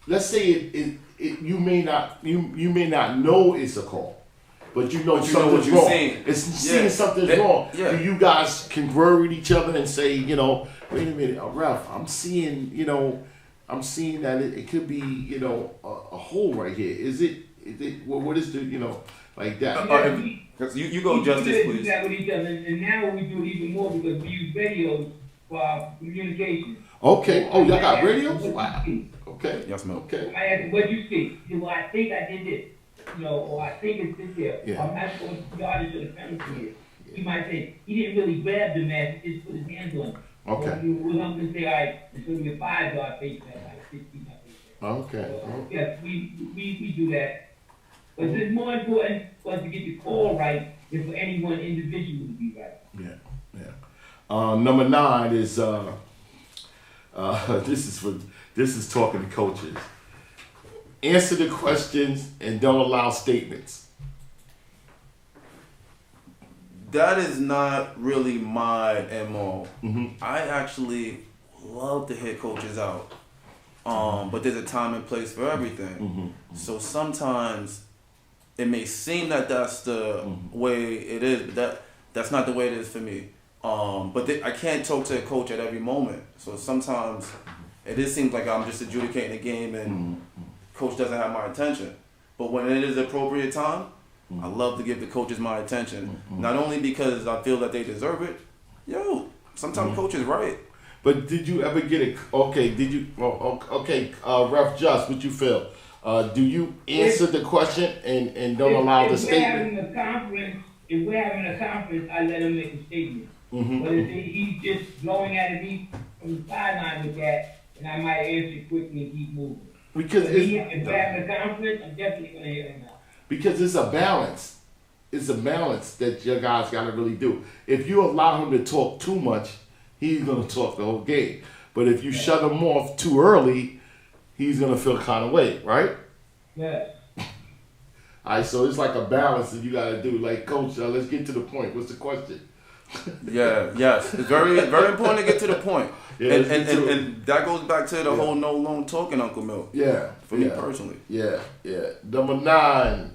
let's say you may not know it's a call, but you know But you know what something's you're wrong. seeing. It's seeing something's That- wrong. yeah. Do you guys confer with each other and say, wait a minute, ref, I'm seeing that it could be, a hole right here. Is it? What is the, like that? You go, Justice, We do please. that with each other, and now we do it even more because we use videos for our communication. Okay. Oh, y'all got radios? Wow. Okay. Yes, ma'am. Okay. I ask, what you see? He said, well, I think I did this. Or I think it's this here. Yeah. Or I'm not sure what the yardage of the penalty is. He might say, he didn't really grab the man, he just put his hands on him. Okay. So we'll help him say, all right, it's going to be a 5-yard face mask, like 16 yard face mask. Okay. So, yes, we do that. But it's more important for us to get the call right than for any one individual to be right. Yeah. Number 9 is this is talking to coaches. Answer the questions and don't allow statements. That is not really my MO. I actually love to hear coaches out. But there's a time and place for everything. So sometimes it may seem that that's the way it is, but that's not the way it is for me. But I can't talk to a coach at every moment. So sometimes it just seems like I'm just adjudicating a game and coach doesn't have my attention. But when it is the appropriate time, I love to give the coaches my attention. Not only because I feel that they deserve it. Sometimes coach is right. But did you ever get it? Okay, did you? Ref Just, what you feel? Do you answer the question and don't allow the statement? If we're having a conference, I let him make a statement. But if he's just blowing at me from the sideline with that, then I might answer quickly and keep moving. Because If we're having a conference, I'm definitely going to hear him out. Because it's a balance. It's a balance that your guys got to really do. If you allow him to talk too much, he's going to talk the whole game. But if you shut him off too early, he's going to feel kind of way, right? Yes. All right, so it's like a balance that you got to do. Like, Coach, let's get to the point. What's the question? Yes. It's very, very important to get to the point. Yeah, and that goes back to the whole no long talking, Uncle Milk. Yeah. For me personally. Yeah. Number 9.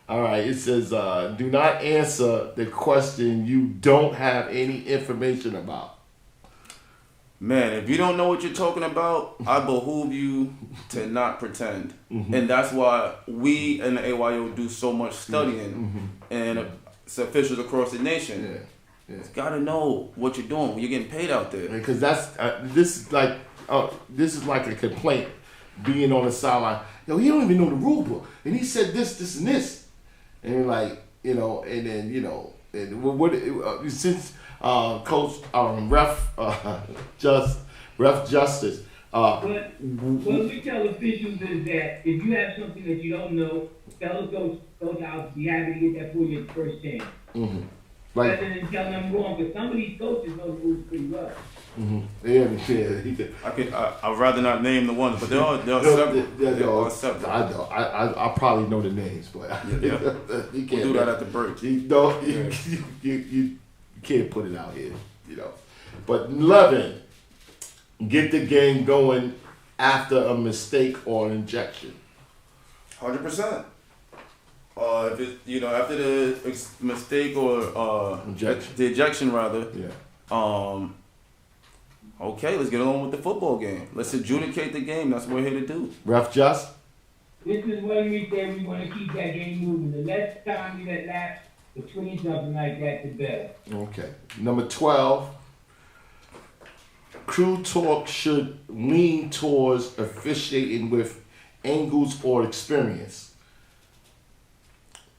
All right, it says, do not answer the question you don't have any information about. Man, if you don't know what you're talking about, I behoove you to not pretend. And that's why we in the AYO do so much studying and it's officials across the nation. You got to know what you're doing when you're getting paid out there. Because that's this is like a complaint being on the sideline. yo, he don't even know the rule book, and he said this, and this, and like, you know, and then, you know, and what since Coach Ref Justice. What we tell officials is that if you have something that you don't know, tell the coach, I'll be happy to get that for you at the first chance. Mm-hmm. Like, rather than telling them wrong, because some of these coaches know the rules pretty well. Mm-hmm. Yeah. I'd rather not name the ones, but they're all separate. They're all separate. I know. I probably know the names, but you can't we'll do that at the break. You can't put it out here, you know. But 11, get the game going after a mistake or an injection. 100%. If it, you know, after the mistake or Injection. the ejection rather. Yeah. Okay, let's get on with the football game. Let's adjudicate the game. That's what we're here to do. Ref Just? This is when we say we want to keep that game moving. The less time you let lapse between something like that, the better. Okay. Number 12. Crew talk should lean towards officiating with angles or experience.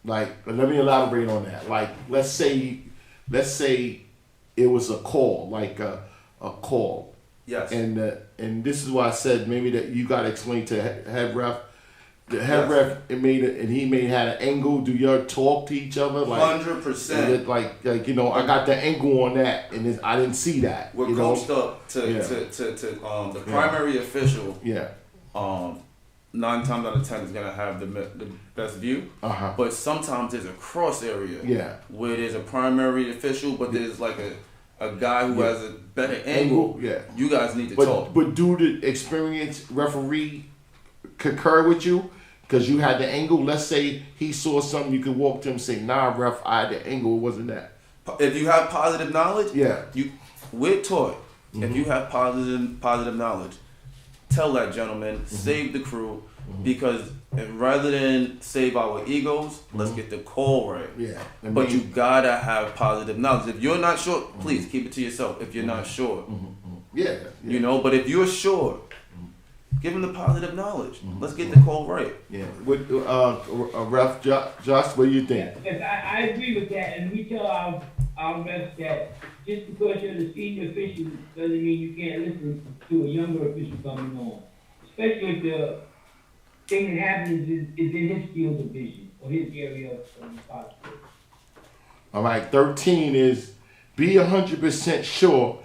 Like, let me elaborate on that. Like, let's say it was a call, like a call. Yes. And this is why I said maybe that you got to explain to head ref. The head ref he may had an angle. Do y'all talk to each other? Like 100%. Like you know, I got the angle on that, and I didn't see that. We're coached up to the primary official. Yeah. 9 times out of 10 is gonna have the best view. Uh-huh. But sometimes there's a cross area. Yeah. Where there's a primary official, but there's like a guy who has a better angle. Yeah. You guys need to talk. But do the experienced referee concur with you? Because you had the angle. Let's say he saw something, you could walk to him and say, "Nah, ref, I had the angle. It wasn't that." If you have positive knowledge, yeah, we're taught. Mm-hmm. If you have positive knowledge, tell that gentleman, save the crew, because rather than save our egos, let's get the call right. Yeah. But you gotta have positive knowledge. If you're not sure, please keep it to yourself. If you're not sure, yeah. You know. But if you're sure, give him the positive knowledge. Let's get the call right. Yeah. What Ref Josh, what do you think? Yes, I agree with that, and we tell our refs that just because you're the senior official doesn't mean you can't listen to a younger official coming on, especially if the thing that happens is in his field of vision or his area of responsibility. All right. 13 is be 100% sure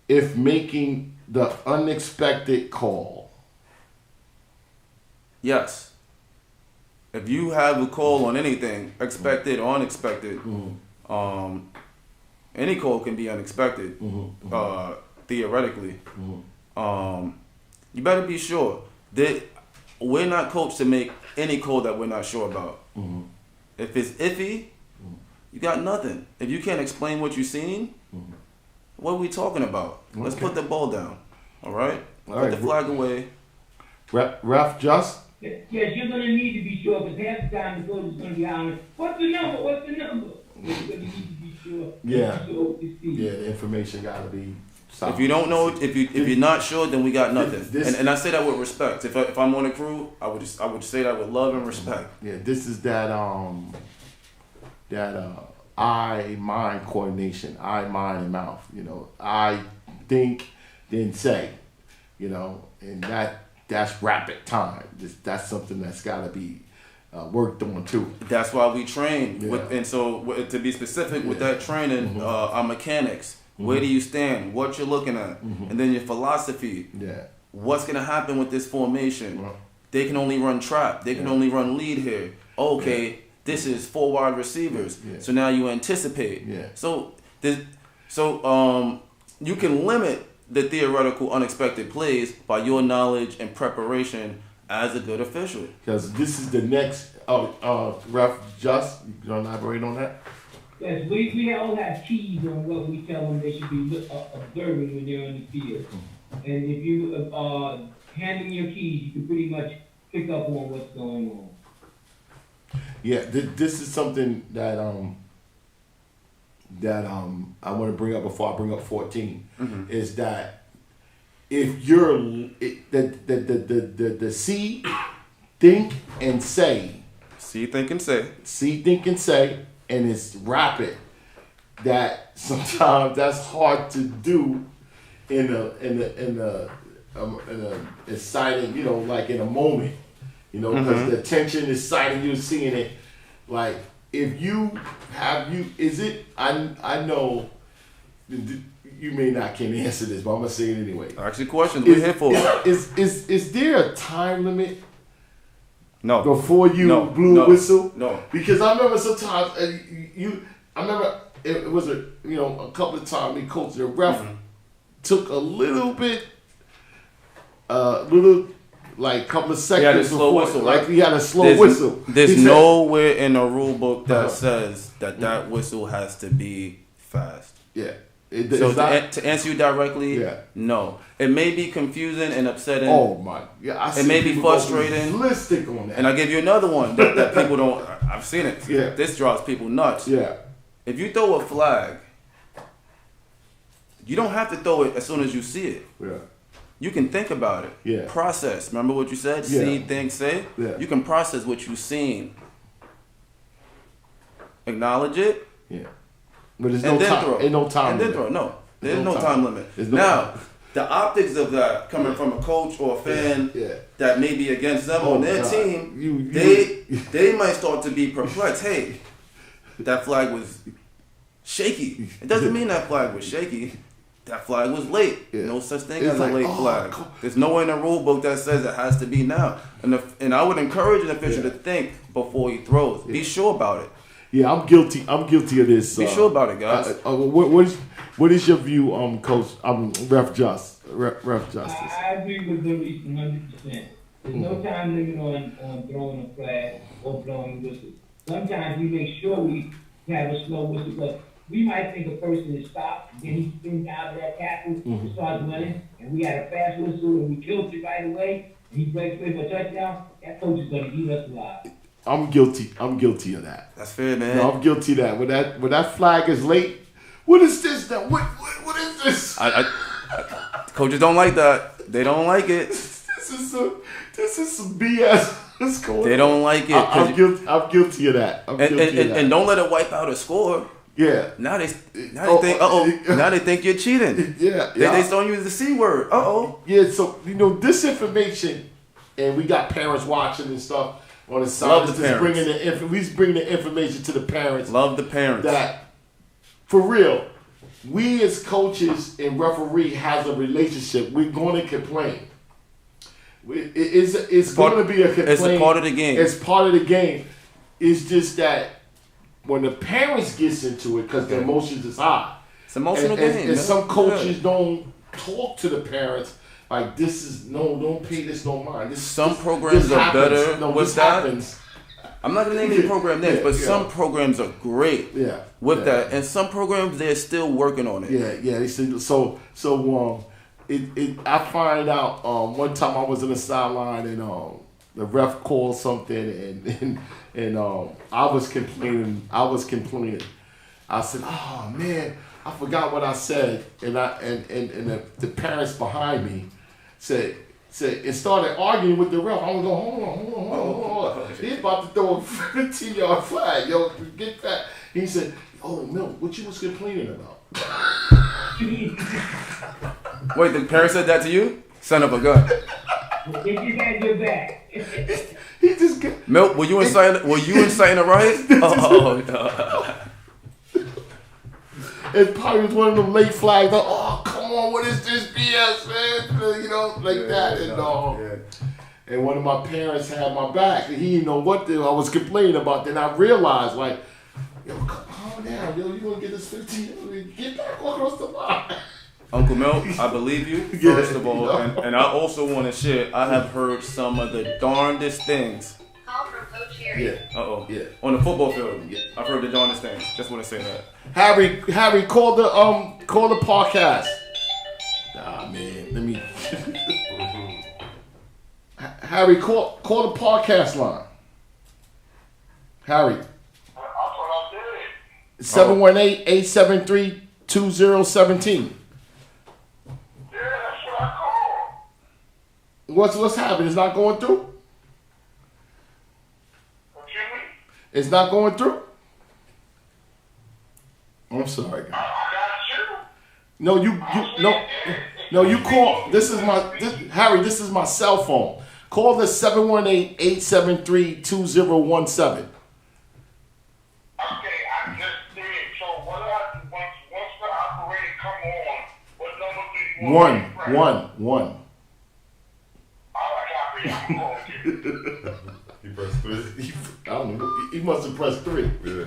if making the unexpected call. Yes. If you have a call on anything, expected or unexpected, any call can be unexpected, theoretically. You better be sure that we're not coached to make any call that we're not sure about. If it's iffy, you got nothing. If you can't explain what you've seen, what are we talking about? Let's put the ball down. All right? Put the flag away. Ref Just? Yes, you're going to need to be sure, because half the time the coach is going to be hollering, what's the number? What's the number? You're going to need to be sure. Yeah. The information got to be solid. If you don't know, if you're not sure, then we got nothing. And I say that with respect. If I'm on a crew, I would say that with love and respect. Yeah, this is that eye-mind coordination, eye, mind, and mouth. You know, I think, then say. You know, and that's rapid time. That's something that's got to be worked on too. That's why we train. And so to be specific with that training, our mechanics, where do you stand, what you're looking at, and then your philosophy. Yeah. What's going to happen with this formation? They can only run trap. They can only run lead here. Okay, this is 4 wide receivers. Yeah. So now you anticipate. Yeah. So you can limit the theoretical unexpected plays by your knowledge and preparation as a good official. Because this is the next Ref Just, you can elaborate on that? Yes, we all have keys on what we tell them they should be observing when they're on the field. And if you hand them your keys, you can pretty much pick up on what's going on. Yeah, this is something that I want to bring up before I bring up 14, is that if you're the C think, and say. See, think, and say. See, think, and say, and it's rapid. That sometimes that's hard to do in a exciting, like in a moment, because the attention is exciting. You're seeing it. Like if I know you may not can answer this, but I'm gonna say it anyway. Ask your questions. We're here for it. Is there a time limit? No. Before you blew a whistle? No. Because I remember sometimes I remember it was a couple of times me coaching the ref took a little bit, like couple of seconds. He had a slow whistle, right? Like he had a slow whistle. There's nowhere in the rule book that says that whistle has to be fast. Yeah. To answer you directly, no. It may be confusing and upsetting. Oh my! Yeah, it may be frustrating. Ballistic on that. And I'll give you another one that people don't. I've seen it. Yeah. This drives people nuts. Yeah. If you throw a flag, you don't have to throw it as soon as you see it. Yeah. You can think about it. Yeah. Process. Remember what you said? Yeah. See, think, say. Yeah. You can process what you've seen. Acknowledge it. Yeah. But there's and no then time. throw. Ain't no time and limit. then throw. No. There's no time limit. Now, the optics of that coming from a coach or a fan that may be against them on their team, they might start to be perplexed. Hey, that flag was shaky. It doesn't mean that flag was shaky. That flag was late. Yeah. No such thing as a late flag. There's nowhere in the rule book that says it has to be now. And I would encourage an official to think before he throws. Be sure about it. Yeah, I'm guilty. I'm guilty of this. Be sure about it, guys. What is your view, Coach? Ref Justice. I agree with Luis 100%. There's no time limit on throwing a flag or blowing a whistle. Sometimes we make sure we have a slow whistle, but we might think a person is stopped, then he spins out of that tackle and starts running, and we had a fast whistle and we killed it right away, and he breaks away for a touchdown. That coach is going to eat us alive. I'm guilty of that. That's fair, man. No, I'm guilty of that. When that flag is late, what is this now? What is this? Coaches don't like that. They don't like it. This is some BS. What's going They don't like it. I'm guilty of that. And don't let it wipe out a score. Yeah. Now they think now they think you're cheating. Yeah. They don't use the C word. Yeah. So this information, and we got parents watching and stuff on the side. Love the parents. Bringing the information to the parents. Love the parents. That for real, we as coaches and referee has a relationship. We're going to complain. It's going to be a complaint. It's a part of the game. It's part of the game. It's just that when the parents gets into it, because the emotions is high. It's an emotional game. And some coaches don't talk to the parents like this is don't pay this no mind. Some programs are better with that. Happens. I'm not gonna name any program names, but some programs are great with that, and some programs they're still working on it. Yeah. So I find out one time I was in the sideline and the ref called something and I was complaining. I said, "Oh man, I forgot what I said," and the parents behind me said it started arguing with the ref. I was going, hold on. He's about to throw a 15-yard flag. Yo, get that. He said, "Oh, Milt, what you was complaining about?" Wait, the parent said that to you? Son of a gun. If you got your back. He just got... Milt, were you inciting a riot? No. It probably was one of them late flags. Like, oh, come on, what is this BS, man? That. And one of my parents had my back. And he didn't know what I was complaining about. Then I realized, like, yo, calm down. Yo, you want to get this 15? Get back across the line. Uncle Milt, I believe you, first of all. And I also want to share, I have heard some of the darndest things. Call from Coach Harry. Yeah. On the football field. Yeah. I've heard the darndest things. Just want to say that. Harry, call the podcast. Ah man, let me. Harry, call the podcast line. Harry. That's what I did. 718-873-2017. Yeah, that's what I called. What's happening? It's not going through? It's not going through? I'm sorry, guys. I got No, you call. Harry, this is my cell phone. Call the 718-873-2017. Okay, I just did. So what do I do once the operator come on? What number do you want me to press? One. All right, copy. I'm going to. He pressed 3. I don't know. He must have pressed 3. Yeah.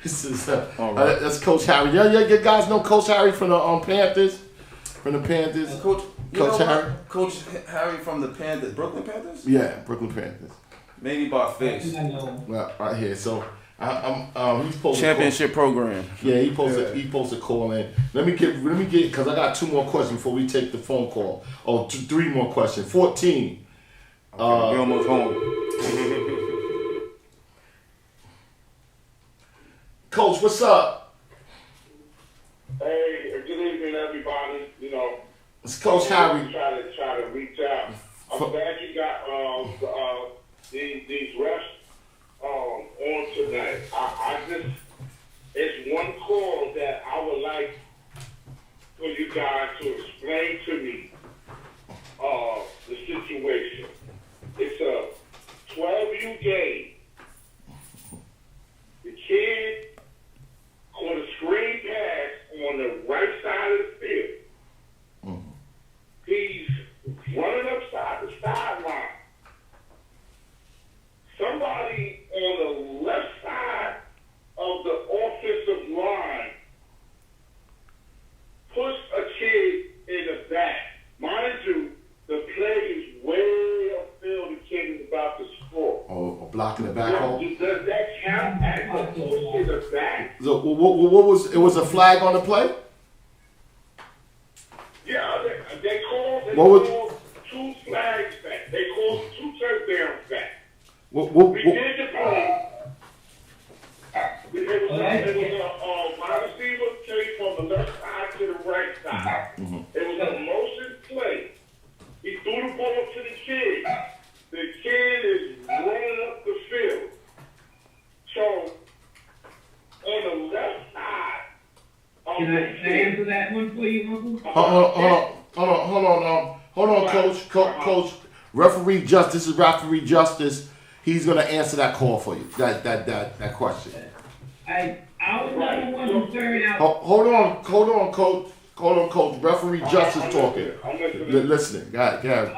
This is All right. that's Coach Harry. Yeah, you guys know Coach Harry from the Panthers. From the Panthers. And Coach Harry. Coach Harry from the Panthers, Brooklyn Panthers. Yeah, Brooklyn Panthers. Maybe by face. I know. Right here. So he's supposed Championship program. Yeah, he supposed to call in. Let me get because I got 2 more questions before we take the phone call. Oh, 3 more questions. 14. We almost home. Coach, what's up? Hey, good evening, everybody. You know, It's Coach Harry. Try to reach out. I'm glad you got these refs on tonight. I just it's one call that I would like for you guys to explain to me the situation. It's a 12U game. The kid caught a screen pass on the right side of the field. He's running upside the sideline. Somebody on the left side of the offensive line pushed a kid in the back. Mind you, the play is way upfield. The kid is about to score. Oh, blocking the back hole. Does that count as a push in the back? So what was it? Was a flag on the play? Yeah, they called 2 flags back. They called 2 touchdowns back. We did the play. It was a wide receiver came from the left side to the right side. It was a motion play. He threw the ball to the kid. The kid is running up the field. So, on the left side of Can I the field, answer that one for you, Uncle? Hold on, Coach. Referee Justice. He's gonna answer that call for you. That question. I was not the one concerned out. Hold on, Coach. Referee Justice talking. Listening. Go ahead.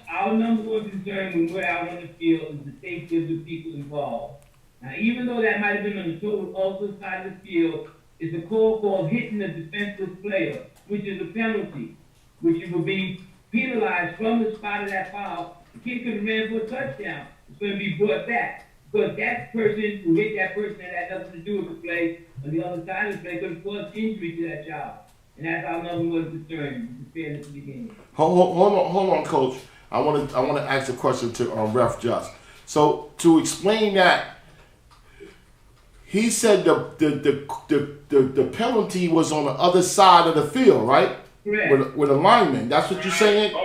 Our number 1 concern when we're out on the field is the safety of the people involved. Now, even though that might have been on the total opposite side of the field, it's a call called hitting a defenseless player, which is a penalty, which you will be penalized from the spot of that foul. The kid could have ran for a touchdown. It's going to be brought back. Because that person who hit that person that had nothing to do with the play on the other side of the play could have caused injury to that child. And that's our number 1 concern, the fairness of the game. Hold on, Coach. I want to ask a question to Ref Just. So to explain that, he said the penalty was on the other side of the field, right? Correct. With a lineman. That's what you're saying,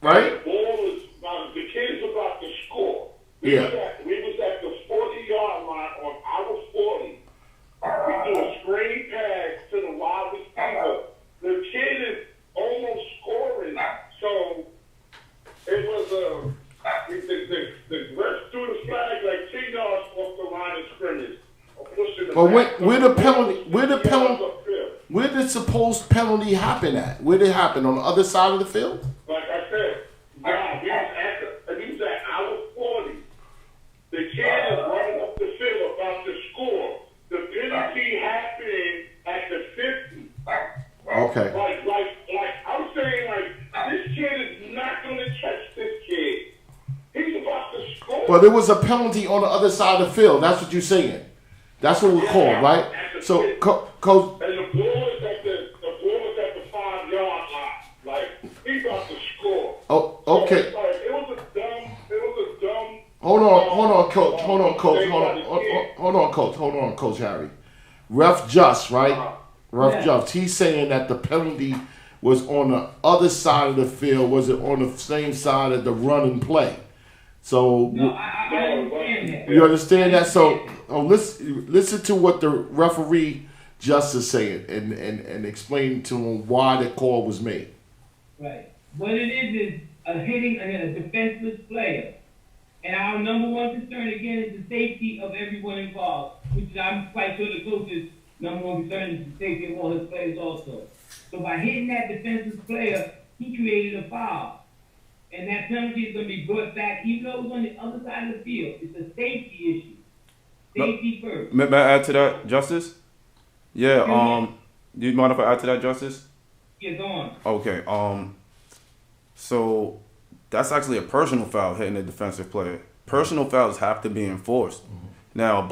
right? The kid's about to score. We was at the 40-yard line on our 40. We do a screen pass to the wide receiver. The kid is almost scoring. So it was the ref threw the flag like 10 yards off the line of scrimmage. But where did supposed penalty happen at? Where did it happen? On the other side of the field? Like I said, he was at our 40. The kid is running up the field about to score. The penalty happened at the 50. Okay. Like I'm saying, this kid is not going to catch this kid. He's about to score. But there was a penalty on the other side of the field. That's what you're saying. That's what we're called, right? So, Coach. And the ball is at the 5-yard line. Like, he's about to score. Oh, okay. So, it was a dumb. Hold on, Coach Harry. Ref Just, right? Ref Just. He's saying that the penalty was on the other side of the field. Was it on the same side of the run and play? So No, I understand that. you understand that? So listen to what the referee Justice saying and explain to him why the call was made. Right. What it is a hitting a defenseless player. And our number one concern, again, is the safety of everyone involved, which I'm quite sure the coach's number one concern is the safety of all his players also. So by hitting that defenseless player, he created a foul. And that penalty is going to be brought back, even though it was on the other side of the field. It's a safety issue. Safety first. May I add to that, Justice? Yeah, do you mind if I add to that, Justice? Yeah, go on. Okay, so that's actually a personal foul hitting a defensive player. Personal fouls have to be enforced. Now,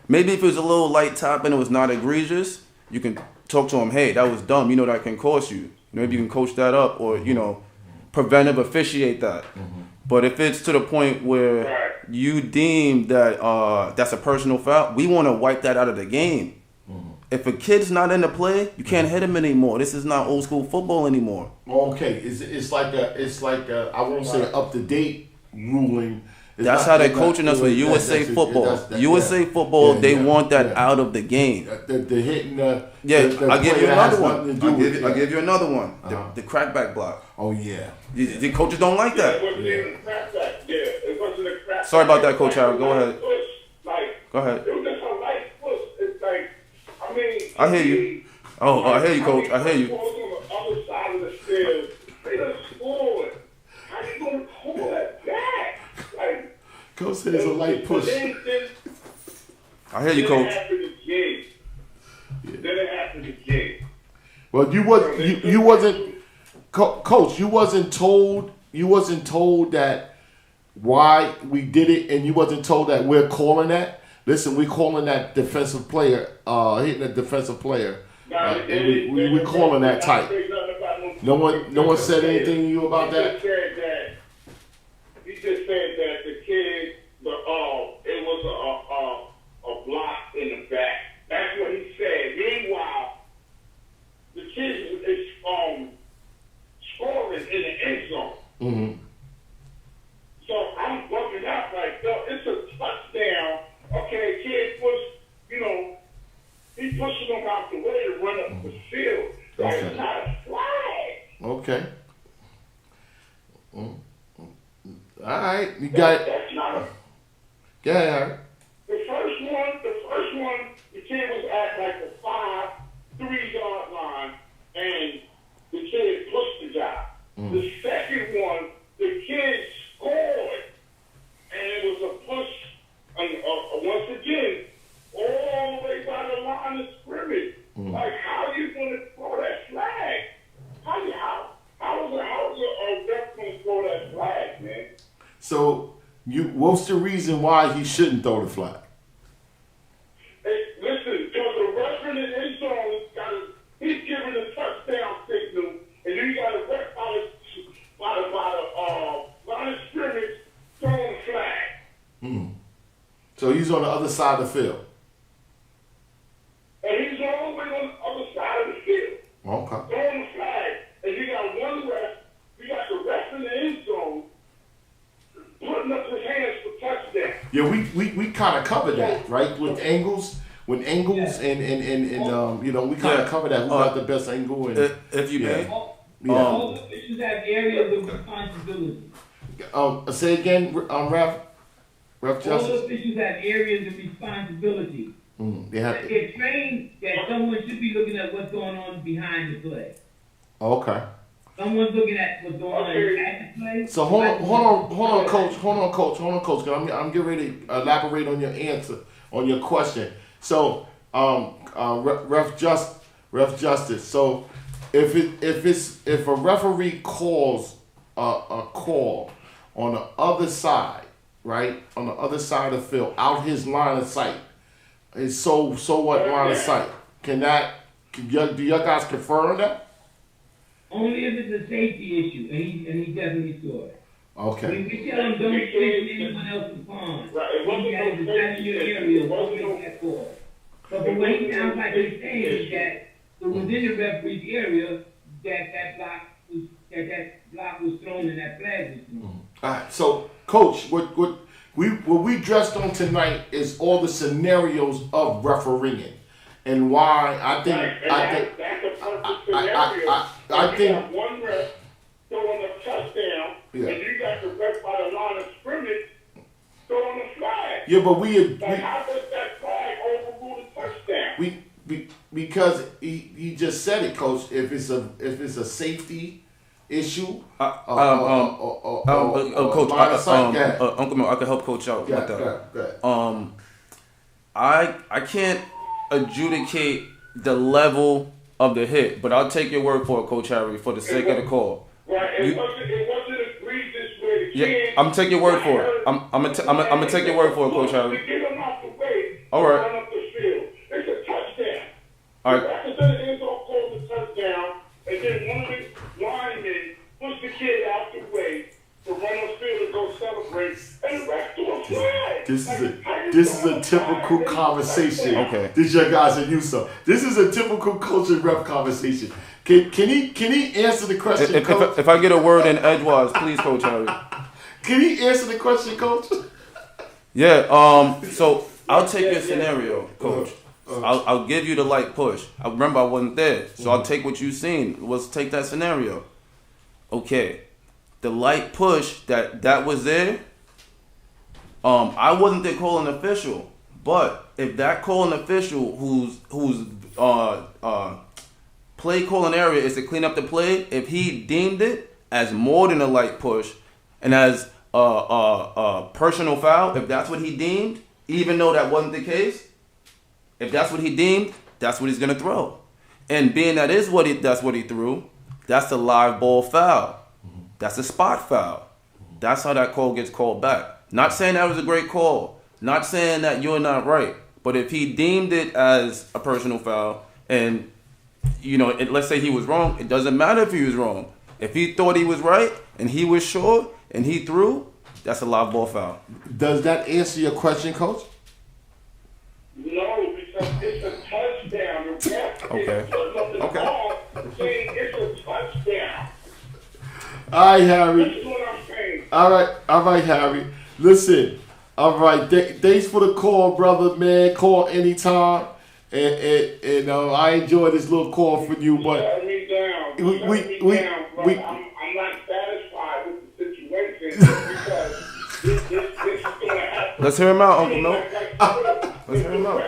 maybe if it was a little light tap and it was not egregious, you can talk to him, hey, that was dumb. You know that can cost you. Maybe you can coach that up or, preventive officiate that. But if it's to the point where you deem that that's a personal foul, we want to wipe that out of the game. If a kid's not in the play, you can't hit him anymore. This is not old school football anymore. Okay, it's like a I won't say up to date ruling. That's how they're coaching us with USA football. USA football, they want that out of the game. The hitting I'll give you another one. I'll give you another one. The crackback block. Oh yeah. The coaches don't like that. It wasn't a crackback. Sorry about that, Coach Harold. Go ahead. Go ahead. It was just a light push. It's like, I mean, I hear you. Oh, I hear you, Coach. I hear you. On the other side of the field, they done scored. How you gonna call that back? Like, Coach said it's a light push. I hear you, Coach. Then it happened again. Well, you wasn't, Coach. You wasn't told that why we did it, and you wasn't told that we're calling that. Listen, we're calling that defensive player, hitting a defensive player. We're calling that tight. No one said anything to you about that. He just said that the kid, it was a block in the back. That's what he said. Meanwhile, the kid is scoring in the end zone. Mm-hmm. So I'm bugging out like, yo, it's a touchdown. Okay, kid he pushing him out the way to run up the field. Like, it's not a flag. Okay. All right, you got it. That's not a. Yeah. The first one, the kid was at like the 3-yard line, and the kid pushed the guy. The second one, the kid scored, and it was a push, once again, all the way by the line of scrimmage. Like, how are you going to throw that flag? How is a ref going to throw that flag, man? So, what's the reason why he shouldn't throw the flag? Hey, listen, because the referee in the end zone he's giving a touchdown signal, and you got a ref by the line of scrimmage throwing the flag. So he's on the other side of the field. And he's all the way on the other side of the field. Okay. Throwing the flag. And you got one ref, you got the ref in the end zone putting up his hands for touchdown. Yeah, we kind of covered that, right? With angles, and we kind of covered that. Who got the best angle? And If you may. All the officials have areas of responsibility. Say again, Ref All Justice. the officials have areas of responsibility. They're trained that someone should be looking at what's going on behind the play. Okay. Someone's looking at what's going on at the play. So hold on, coach. 'Cause I'm getting ready to elaborate on your answer, on your question. So, Ref Justice. So, if a referee calls a call on the other side, right, on the other side of the field, out his line of sight, is so what line of sight? Do y'all guys confirm that? Only if it's a safety issue, and he definitely saw it. Okay. We tell him don't fish in anyone else's pond. Right. It wasn't That's no safety your issue. area. It wasn't Don't make that call. But what he sounds like he's saying is that it was in the referee's area that block was thrown and that flag was thrown. All right. So, Coach, what what we dressed on tonight is all the scenarios of refereeing, and why I think That's a perfect scenario. I you think got one ref throwing a touchdown, Yeah. and you got the ref by the line of scrimmage throwing a flag. yeah, but we How does that flag overrule the touchdown? because he just said it, Coach. If it's a safety issue, Coach, Uncle Mel, I can help Coach out with that. Go ahead. I can't adjudicate the level of the hit, but I'll take your word for it, Coach Harry, for the sake of the call. Right, it wasn't egregious where the kid. I'm taking your word for it. I'm gonna take your word for it, Coach Harry. To get him out the way, All right. run up the field. It's a touchdown. All right. The representative don't call the touchdown, and then one of the linemen push the kid out the way to run up field and go celebrate, and the rest do a flag. This is a typical conversation. Okay. This your guys are used to. This is a typical coach and rep conversation. Can he answer the question, Coach? If I get a word in edgewise, please, Coach Harry. Can he answer the question, Coach? Yeah. So I'll take your scenario, Coach. I'll give you the light push. I remember I wasn't there, so I'll take what you seen. Let's take that scenario. Okay. The light push that was there. I wasn't the calling official, but if that calling official whose play calling area is to clean up the play, if he deemed it as more than a light push and as a personal foul, if that's what he deemed, even though that wasn't the case, if that's what he deemed, that's what he's gonna throw. And being that's what he threw, that's a live ball foul. That's a spot foul. That's how that call gets called back. Not saying that was a great call. Not saying that you're not right. But if he deemed it as a personal foul, and let's say he was wrong, it doesn't matter if he was wrong. If he thought he was right and he was sure and he threw, that's a live ball foul. Does that answer your question, Coach? No, because it's a touchdown. The ref Okay. is putting up the ball saying it's a touchdown. All right, Harry. This is what I'm saying. All right, Harry. Listen. All right. Thanks for the call, brother, man. Call anytime. And I enjoyed this little call from you, but Shut me down. we- Shut we- me we- down, bro. we- I'm not satisfied with the situation because this is going to happen. Let's hear him out, Uncle Mel. Let's hear him out.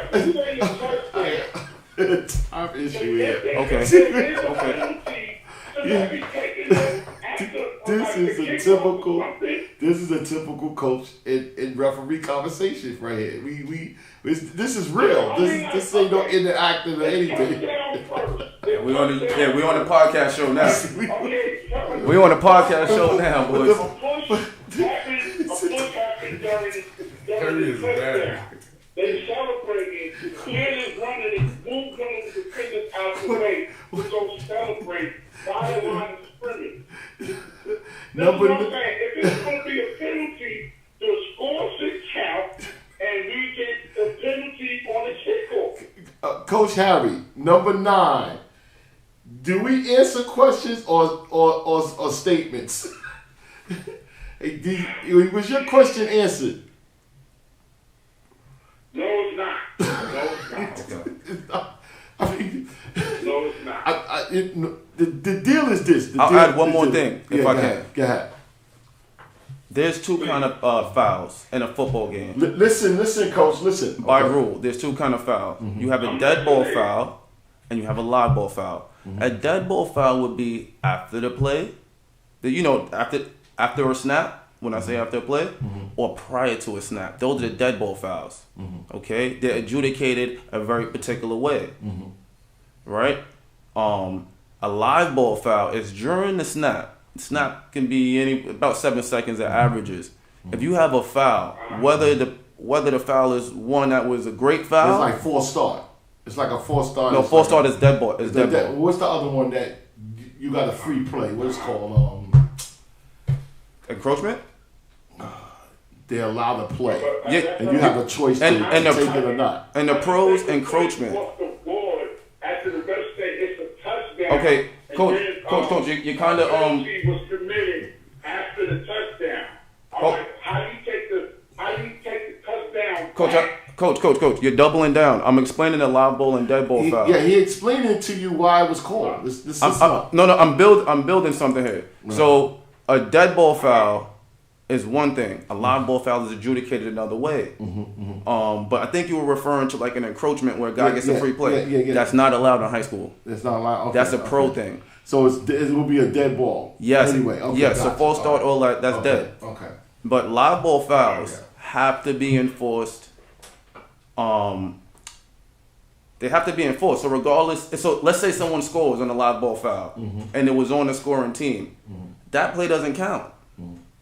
time issue here. Okay. This is a typical coach in referee conversation right here. This is real. This ain't no interactive or anything. We on the podcast show now. We on the podcast show now, boys. Harry is bad. They celebrated. Clearly running and moved one of the defenders out the way to go celebrate by the line of scrimmage. That's what I'm saying. If it's going to be a penalty, the score should count, and we get a penalty on the kickoff. Coach Harry, number 9. Do we answer questions or statements? Was your question answered? No, it's not. No, it's not. I mean, No, it's not. the deal is this. I'll add one more thing, if I can. Go ahead. There's two kind of fouls in a football game. Listen, Coach. Listen. By rule, there's two kind of fouls. You have a dead ball foul, and you have a live ball foul. A dead ball foul would be after the play, after a snap. When I say after a play, or prior to a snap, those are the dead ball fouls. Okay, they're adjudicated a very particular way, right? A live ball foul is during the snap. Snap can be about 7 seconds at averages. If you have a foul, whether the foul is one that was a great foul, It's like 4-star. It's like a 4-star. no, 4-star is dead ball. Is dead ball. What's the other one that you got a free play? What is it called? Encroachment. They're allowed to play, Yeah, and you have a choice to and take it or not. And the pros encroachment. Off the board after the ref say it's a touchdown. Okay, and coach, then, you kind of penalty was committed after the touchdown. All right, how you Coach, you're doubling down. I'm explaining the live ball and dead ball foul. Yeah, he explained it to you why it was called. I'm building something here. Right. So a dead ball foul is one thing. A live ball foul is adjudicated another way. But I think you were referring to like an encroachment where a guy gets a free play. Yeah. That's not allowed in high school. It's not allowed. Okay, that's a pro thing. So it will be a dead ball. Yes. Anyway. Okay, yes. So false start, all that. That's dead. Okay. But live ball fouls have to be enforced. They have to be enforced. So regardless, so let's say someone scores on a live ball foul, and it was on the scoring team. That play doesn't count.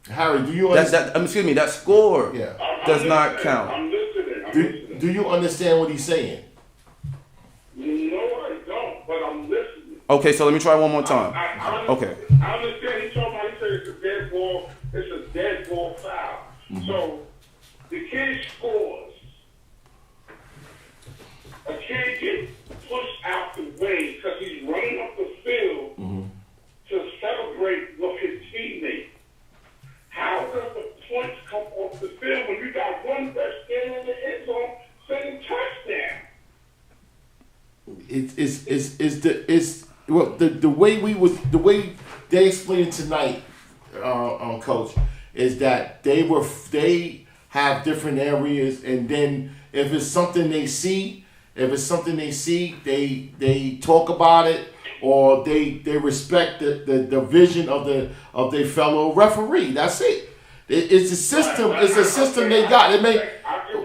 Harry, do you understand? Excuse me, that score does not count. I'm listening. Do you understand what he's saying? No, I don't, but I'm listening. Okay, so let me try one more time. Okay. I understand he's talking about, he said it's a dead ball, it's a dead ball foul. So the kid scores. A kid gets pushed out the way because he's running up the field to celebrate with his teammates. How does the points come off the field when you got one that's standing in the end zone saying touchdown? The way they explained it tonight, Coach, is that they have different areas, and then if it's something they see, they talk about it, or they respect the vision of their fellow referee. That's it. It's a system. It's a system they got. It may.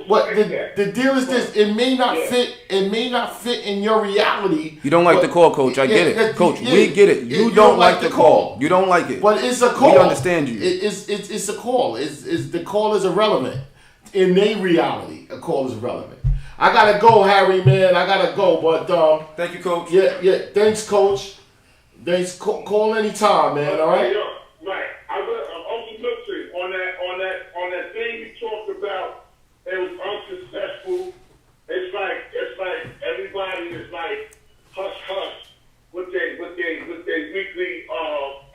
What the deal is this? It may not fit. It may not fit in your reality. You don't like the call, Coach. I get it, Coach. We get it. You don't like the call. You don't like it. But it's a call. We understand you. It's a call. It's the call is irrelevant in their reality. A call is irrelevant. I gotta go, Harry, man. I gotta go. But thank you, Coach. Yeah. Thanks, Coach. Thanks. Call anytime, man. All right. Right. I'm also looking on that thing you talked about. It was unsuccessful. It's like everybody is like hush with their weekly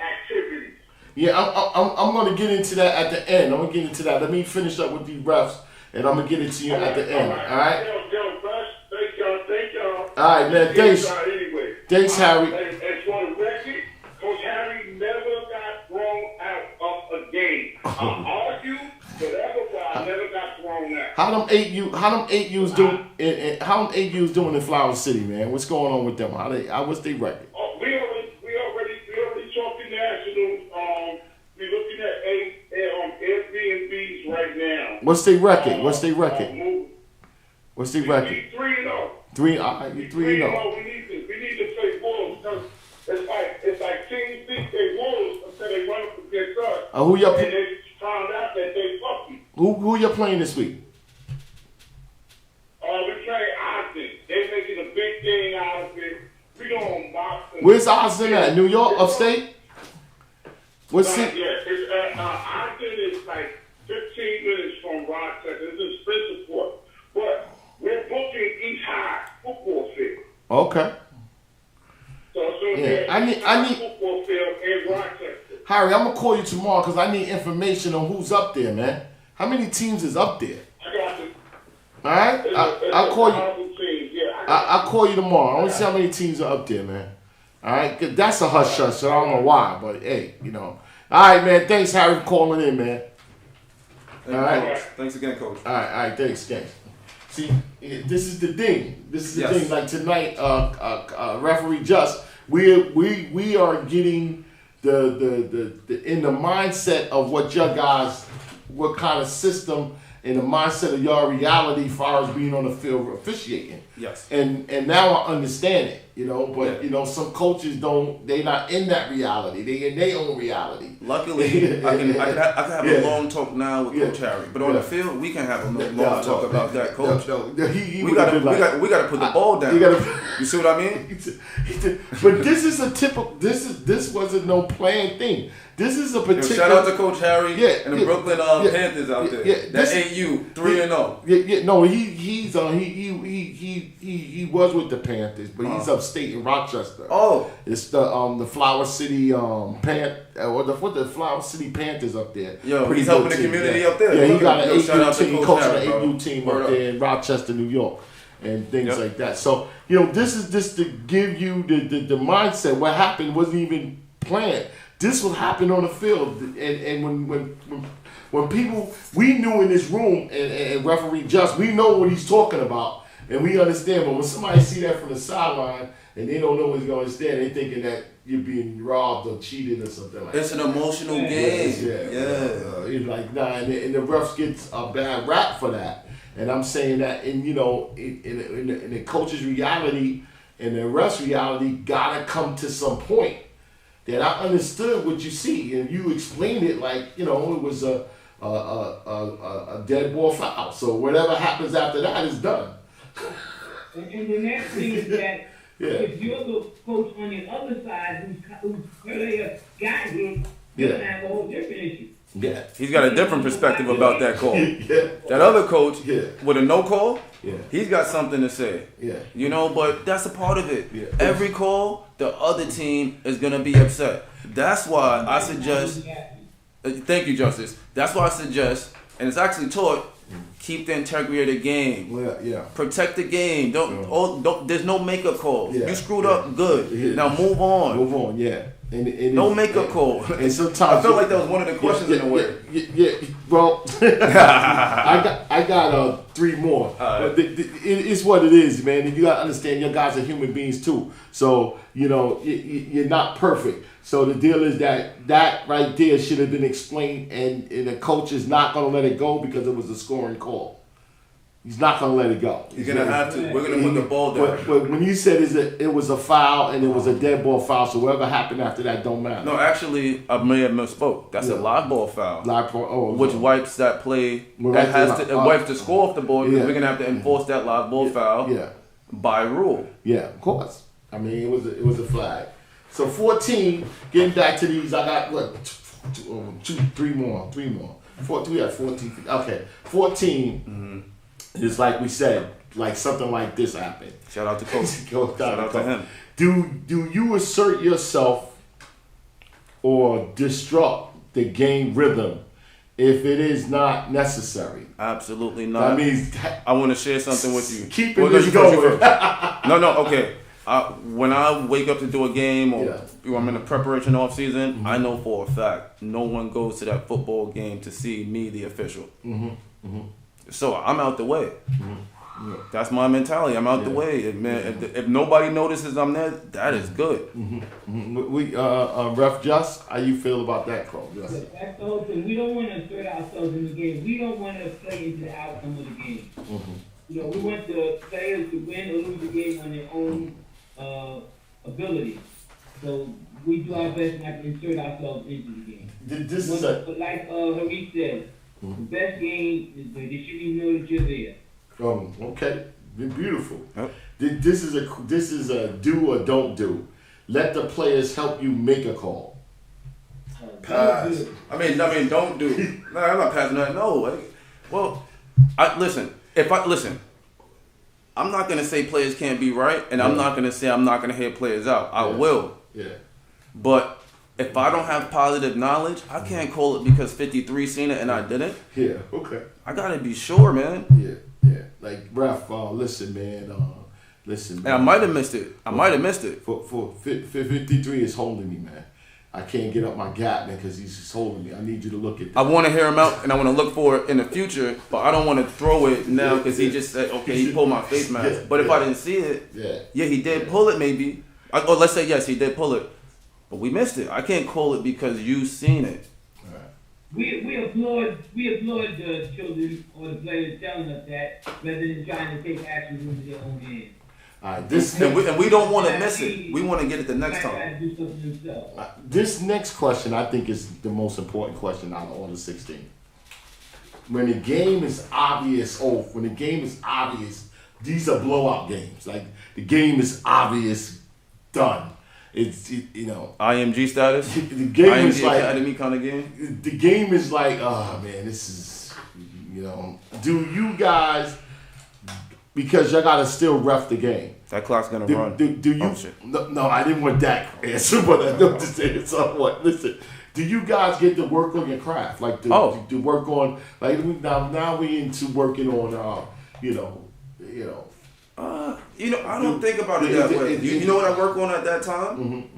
activities. Yeah, I'm gonna get into that at the end. I'm gonna get into that. Let me finish up with these refs, and I'm gonna get it to you at the end. All right. Yo, thank y'all. All right, man. Thanks. Anyway. Thanks, Harry. And for the record, Coach Harry never got thrown out of a game. I argue whatever, but I never got thrown out. How them 8U's doing in Flower City, man? What's going on with them? What's their record? We already talking nationals. We're looking at Airbnbs right now. What's their record? We need 3-0. We need to play Wolves because it's like teams think they Wolves until they run up against us. And they found out that they fucking. Who you playing this week? We're playing Ogden. They're making a big thing out of it. We don't box. Where's Ogden at? New York, upstate? What's it? Yeah, Ogden is like 15 minutes from Rochester. It's in Spencerport. But we're booking East High football field. Okay. So yeah, I need football field in Rochester. Harry, I'm gonna call you tomorrow because I need information on who's up there, man. How many teams is up there? I got you. All right, I'll call you. Yeah, I'll call you tomorrow. I want to see how many teams are up there, man. All right, that's a hush hush. So I don't know why, but hey, All right, man. Thanks, Harry, for calling in, man. All right. Thanks again, Coach. All right. Thanks. See, this is the thing. Thing. Like tonight, referee Just, we are getting the in the mindset of what your guys, what kind of system, in the mindset of your reality as far as being on the field officiating. Yes. And now I understand it, but some coaches they not in that reality. They in their own reality. Luckily, I can have a long talk now with Coach Harry, but on the field we can have a long talk about that, Coach. We got to put the ball down. You see what I mean? But this is a typical. This wasn't no planned thing. This is a particular. Shout out to Coach Harry and the Brooklyn yeah, Panthers out there. Yeah, that ain't you 3-0. Yeah, no, he was with the Panthers, but he's upstate in Rochester. Oh, it's the Flower City or the Flower City Panthers up there. Yo, he's helping the community up there. Yeah, he got an 8U team, coaching Harry, an 8U team up there in Rochester, New York, and things like that. So this is just to give you the mindset. What happened wasn't even planned. This will happen on the field, and when people, we knew in this room, and referee Just, we know what he's talking about, and we understand. But when somebody see that from the sideline and they don't know what's going to stand, they thinking that you're being robbed or cheated or something like that. It's an emotional game. Yeah. It's like and the refs gets a bad rap for that. And I'm saying that, in the coach's reality and the refs' reality, gotta come to some point that I understood what you see, and you explained it like it was a dead ball foul. So whatever happens after that is done. And the next thing is that if you're the coach on the other side whose player got hit, you're gonna have a whole different issue. Yeah, he's got a different perspective about that call. That other coach with a no call, he's got something to say. But that's a part of it. Every call, the other team is gonna be upset. That's why I suggest. Thank you, Justice. That's why I suggest, and it's actually taught. Keep the integrity of the game. Protect the game. Don't. There's no makeup calls. You screwed up. Good. Now move on. Move on. Yeah. And no makeup call. And sometimes I felt like that was one of the questions in a way. Well, I got 3 more. But it's what it is, man. And you got to understand, your guys are human beings too. So you're not perfect. So the deal is that right there should have been explained, and the coach is not going to let it go because it was a scoring call. He's not going to let it go. He's going to have to. We're going to put the ball down. But when you said it was a foul and it was a dead ball foul, so whatever happened after that don't matter. No, actually, I may have misspoke. That's a live ball foul. Live ball, which wipes that play. Wipes the score off the board because we're going to have to enforce that live ball foul by rule. Yeah, of course. I mean, it was a flag. So 14, getting back to these, I got three more. We had 14. Okay, 14 is like we said, like something like this happened. Shout out to Coach. Shout out to him. Do you assert yourself or disrupt the game rhythm if it is not necessary? Absolutely not. That means I want to share something with you. Keeping this going. No, okay. When I wake up to do a game or I'm in a preparation off season, I know for a fact no one goes to that football game to see me, the official. So I'm out the way. That's my mentality. I'm out the way. If nobody notices I'm there, that is good. We Ref Just, how you feel about that call? That's the whole thing. We don't want to assert ourselves in the game. We don't want to play into the outcome of the game. We want the players to win or lose the game on their own ability. So we do our best not to insert ourselves into the game. But like Harry said, the best game is that they shouldn't even know that you're there. Okay, beautiful. This is a do or don't do. Let the players help you make a call. Pass. I mean, don't do. No, I'm not passing that. No. Well, listen. I'm not gonna say players can't be right, and I'm not gonna say I'm not gonna hear players out. I will. Yeah. But if I don't have positive knowledge, I can't call it because 53 seen it and I didn't. Yeah. Okay. I gotta be sure, man. Yeah. Like ref, listen, man. And I might have missed it. For 53 is holding me, man. I can't get up my gap, man, because he's just holding me. I need you to look at that. I want to hear him out, and I want to look for it in the future, but I don't want to throw it now because he just said, okay, he pulled my face mask. But if I didn't see it, he did pull it maybe. Or let's say, yes, he did pull it. But we missed it. I can't call it because you seen it. We applaud the children or the players telling us that rather than trying to take action into their own hands. All right, and we don't want to miss it. We want to get it the next time. This next question, I think, is the most important question out of all the 16. When the game is obvious, these are blowout games. Like the game is obvious, done. You know, IMG status. The game IMG is like Academy kind of game. The game is like, oh man, this is, you know. Do you guys, because y'all gotta still ref the game? That clock's gonna run. Do you? Oh, shit. No, I didn't want that answer, but I know to say it somewhat. Listen, do you guys get to work on your craft? Like to work on, like now we into working on, you know. I don't think about it that way. You know what I work on at that time?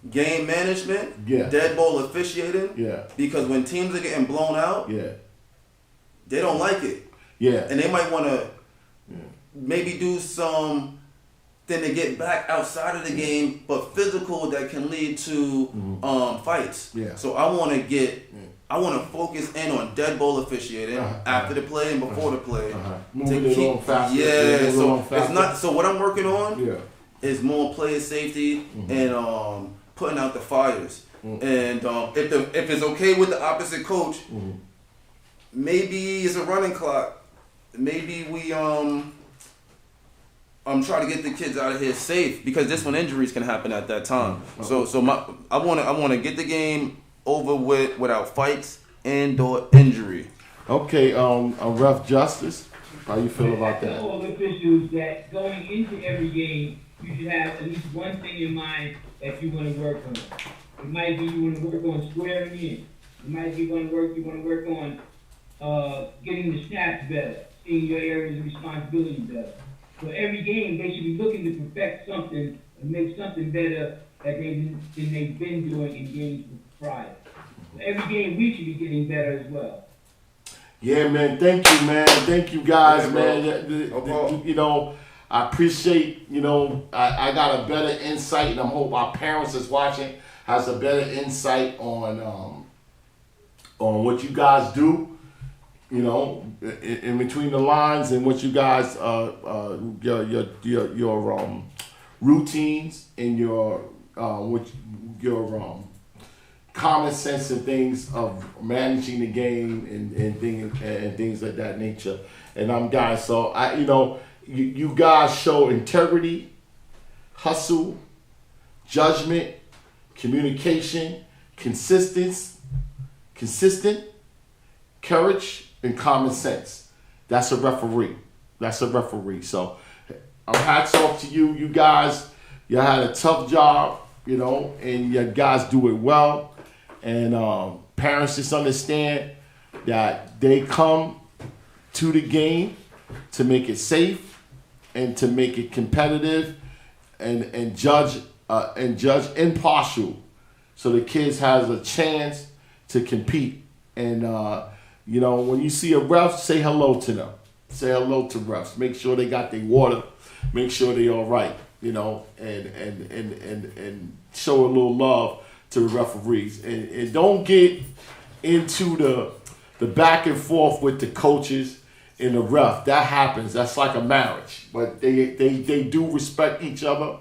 Game management, dead ball officiating. Because when teams are getting blown out, they don't like it. And they might want to maybe do something to get back outside of the game, but physical that can lead to fights. So I want to focus in on dead ball officiating after the play and before the play. Moving it along faster. It's not. So what I'm working on is more player safety and putting out the fires. And if it's okay with the opposite coach, maybe it's a running clock. Maybe we try to get the kids out of here safe, because this when injuries can happen at that time. So I want to get the game over with without fights and/or injury. Okay, Ref Justice, how you feel about that? All officials that going into every game, you should have at least one thing in mind that you want to work on. It might be you want to work on squaring in. It might be you want to work on getting the snaps better, seeing your areas of responsibility better. So every game, they should be looking to perfect something and make something better than they've been doing in games prior. So every game, we should be getting better as well. Yeah, man. Thank you, man. Thank you, guys, man. You know, I appreciate. You know, I got a better insight, and I hope our parents that's watching has a better insight on what you guys do. You know, in between the lines and what you guys your routines and your common sense and things of managing the game and things like that nature. And I'm guys, so you guys show integrity, hustle, judgment, communication, consistent, courage, and common sense. That's a referee. So hats off to you. You guys, you had a tough job, you know, and you guys do it well. And parents just understand that they come to the game to make it safe and to make it competitive and judge impartial, so the kids has a chance to compete. And you know, when you see a ref, say hello to them. Say hello to refs. Make sure they got their water. Make sure they all right. You know, and show a little love to the referees. And don't get into the back and forth with the coaches and the ref. That happens. That's like a marriage. But they do respect each other.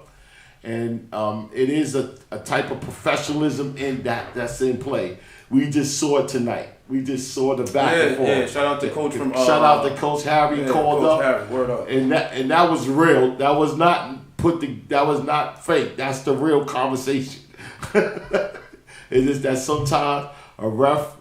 And it is a type of professionalism in that's in play. We just saw it tonight. We just saw the back and forth. Yeah, shout out to Coach from shout out to Coach Harry called Coach up. Harry, word up. And that was real. That was not that was not fake. That's the real conversation. It's just that sometimes a ref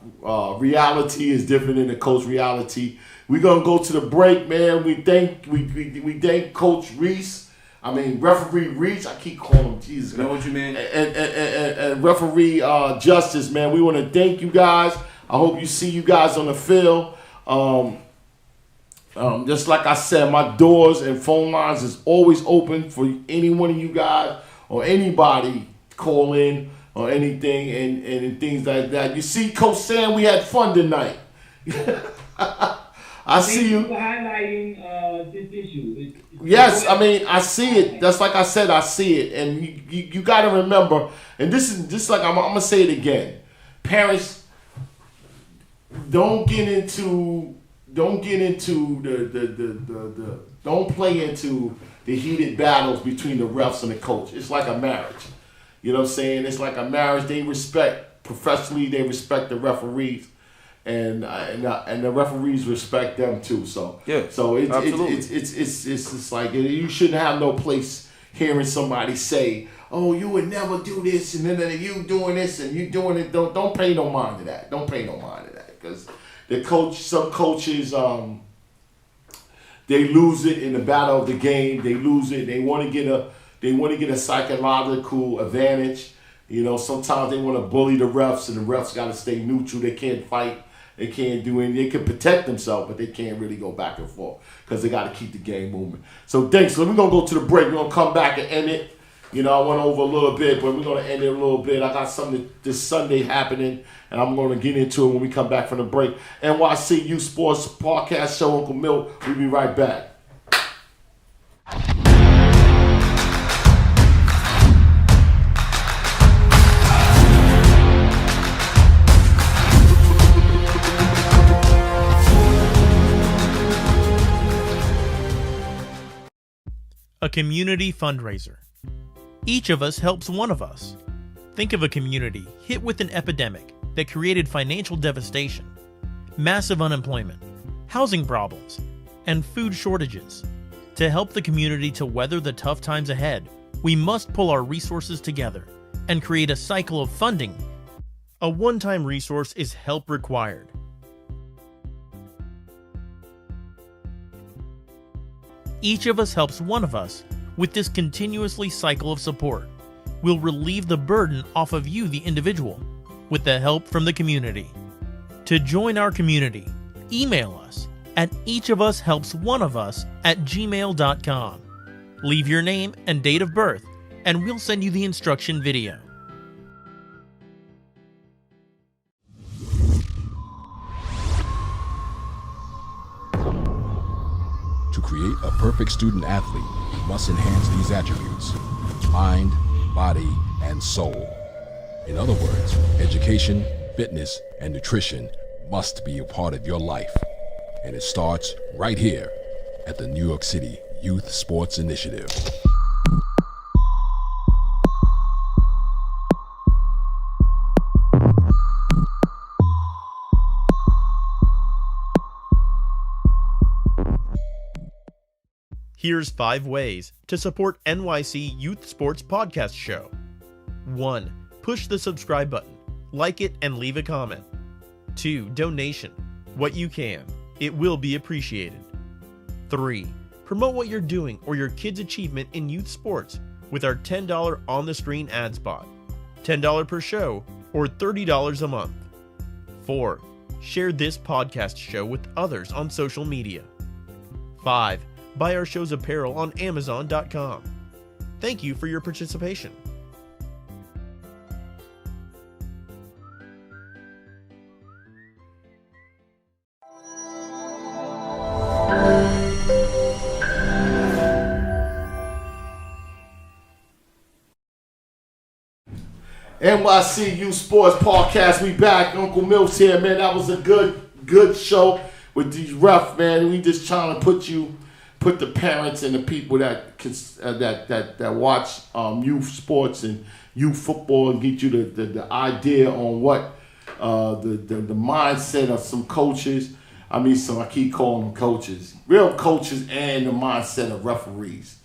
reality is different than a coach reality. We're gonna go to the break, man. We thank Coach Reese. I mean, Referee Reese. I keep calling him Jesus. You know what you mean? And Referee Justice, man. We want to thank you guys. I hope you see you guys on the field. Just like I said, my doors and phone lines is always open for any one of you guys or anybody call in or anything and things like that. You see, Coach Sam, we had fun tonight. I see you. For highlighting this issue. Yes, I mean, I see it. That's like I said, I see it. And you got to remember, and this is just like, I'm going to say it again. Parents, don't play into the heated battles between the refs and the coach. It's like a marriage. You know what I'm saying? It's like a marriage. They respect, professionally, they respect the referees. and the referees respect them too. So Yeah, so absolutely. it's just like you shouldn't have no place hearing somebody say, "Oh, you would never do this," and then you doing this and you doing it. Don't pay no mind to that. Don't pay no mind to that because some coaches they lose it in the battle of the game. They lose it. They want to get a psychological advantage. You know, sometimes they want to bully the refs, and the refs got to stay neutral. They can't fight. They can't do anything. They can protect themselves, but they can't really go back and forth because they got to keep the game moving. So, thanks. So we're going to go to the break. We're going to come back and end it. You know, I went over a little bit, but we're going to end it a little bit. I got something this Sunday happening, and I'm going to get into it when we come back from the break. NYC Youth Sports Podcast Show, Uncle Milt. We'll be right back. A community fundraiser. Each of us helps one of us. Think of a community hit with an epidemic that created financial devastation, massive unemployment, housing problems, and food shortages. To help the community to weather the tough times ahead, we must pull our resources together and create a cycle of funding. A one-time resource is help required. Each of us helps one of us with this continuously cycle of support. We'll relieve the burden off of you, the individual, with the help from the community. To join our community, email us at eachofushelpsoneofus@gmail.com. Leave your name and date of birth, and we'll send you the instruction video. To create a perfect student athlete, you must enhance these attributes: mind, body, and soul. In other words, education, fitness, and nutrition must be a part of your life. And it starts right here at the New York City Youth Sports Initiative. Here's 5 ways to support NYC Youth Sports Podcast Show. 1. Push the subscribe button, like it, and leave a comment. 2. Donation. What you can. It will be appreciated. 3. Promote what you're doing or your kid's achievement in youth sports with our $10 on-the-screen ad spot. $10 per show or $30 a month. 4. Share this podcast show with others on social media. 5. Buy our show's apparel on Amazon.com. Thank you for your participation. NYC Youth Sports Podcast, we back. Uncle Mills here, man. That was a good show with these refs, man. We just trying to put the parents and the people that watch youth sports and youth football and get you the idea on what the mindset of some coaches. I keep calling them coaches, real coaches, and the mindset of referees.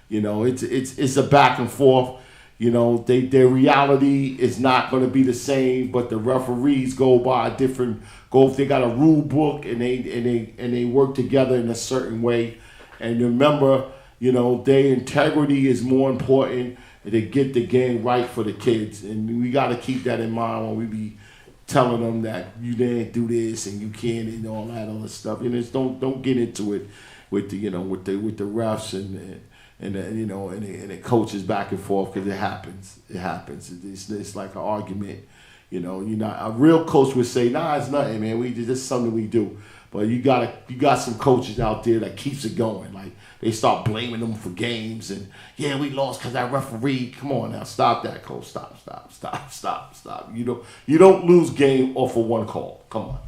You know, it's a back and forth. You know, their reality is not going to be the same, but the referees go by a different. They got a rule book and they work together in a certain way. And remember, you know, their integrity is more important. To get the game right for the kids, and we got to keep that in mind when we be telling them that you didn't do this and you can't and all that other stuff. You know, just don't get into it with the with the refs and the coaches back and forth, because it happens. It's like an argument. You know, a real coach would say, "Nah, it's nothing, man. This is something we do." But you got some coaches out there that keeps it going. Like they start blaming them for games and we lost because that referee. Come on now, stop that, coach. Stop. You don't lose game off of one call. Come on.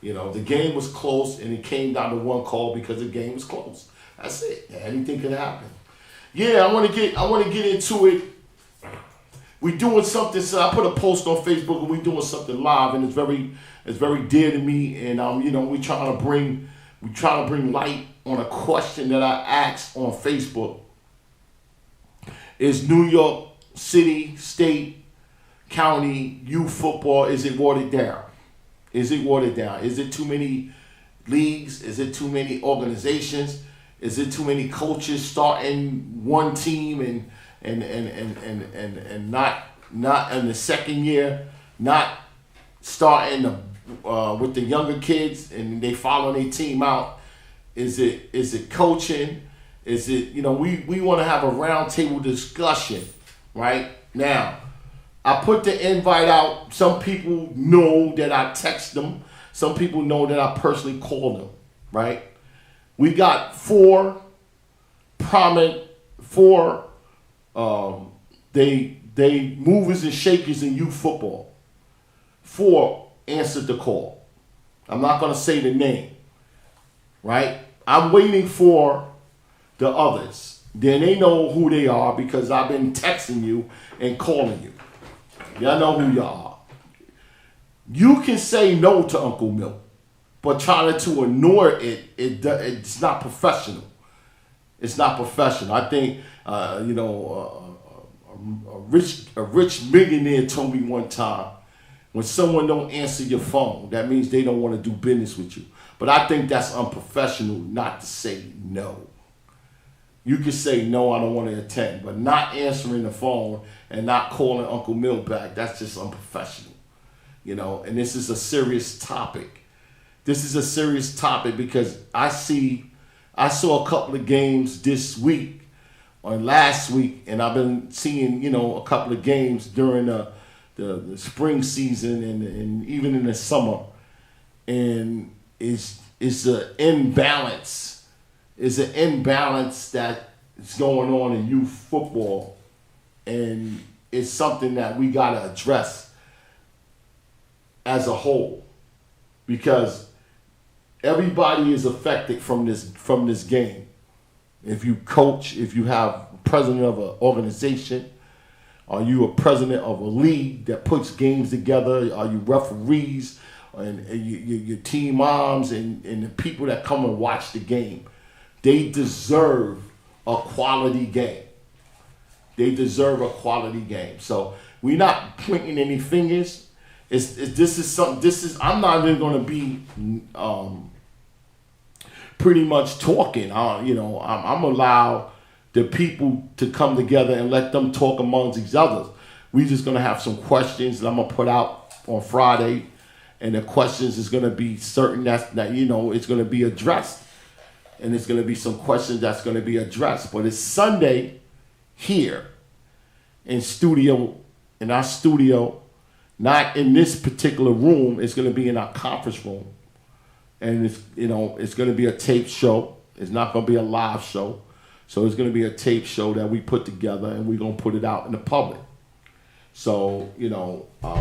You know, the game was close and it came down to one call because the game was close. That's it. Anything can happen. Yeah, I want to get into it. we doing something. So I put a post on Facebook, and we doing something live, and it's very dear to me. And we trying to bring light on a question that I asked on Facebook. Is New York City, state, county youth football, is it watered down? Is it watered down? Is it too many leagues? Is it too many organizations? Is it too many coaches starting one team and not in the second year, not starting with the younger kids and they follow their team out? Is it coaching? Is it, we want to have a roundtable discussion right now. I put the invite out. Some people know that I text them. Some people know that I personally call them, right? We got four they movers and shakers in youth football. 4 answered the call. I'm not going to say the name, right? I'm waiting for the others. Then they know who they are because I've been texting you and calling you. Y'all know who y'all are. You can say no to Uncle Milk, but trying to ignore it's not professional. It's not professional. I think a rich millionaire told me one time, when someone don't answer your phone, that means they don't want to do business with you. But I think that's unprofessional not to say no. You can say no, I don't want to attend, but not answering the phone and not calling Uncle Mill back, that's just unprofessional. And this is a serious topic. This is a serious topic because I saw a couple of games this week or last week, and I've been seeing, a couple of games during the spring season and even in the summer. And it's an imbalance. It's an imbalance that is going on in youth football, and it's something that we got to address as a whole, because everybody is affected from this game. If you coach, if you have president of an organization, are you a president of a league that puts games together? Are you referees and your team moms and the people that come and watch the game? They deserve a quality game. They deserve a quality game. So we're not pointing any fingers. I'm not even going to be pretty much talking. I'm allow the people to come together and let them talk amongst each other. We're just going to have some questions that I'm going to put out on Friday, and the questions is going to be certain that it's going to be addressed. And there's going to be some questions that's going to be addressed. But it's Sunday here in our studio, not in this particular room. It's going to be in our conference room. And it's going to be a tape show. It's not going to be a live show. So it's going to be a tape show that we put together, and we're going to put it out in the public. So,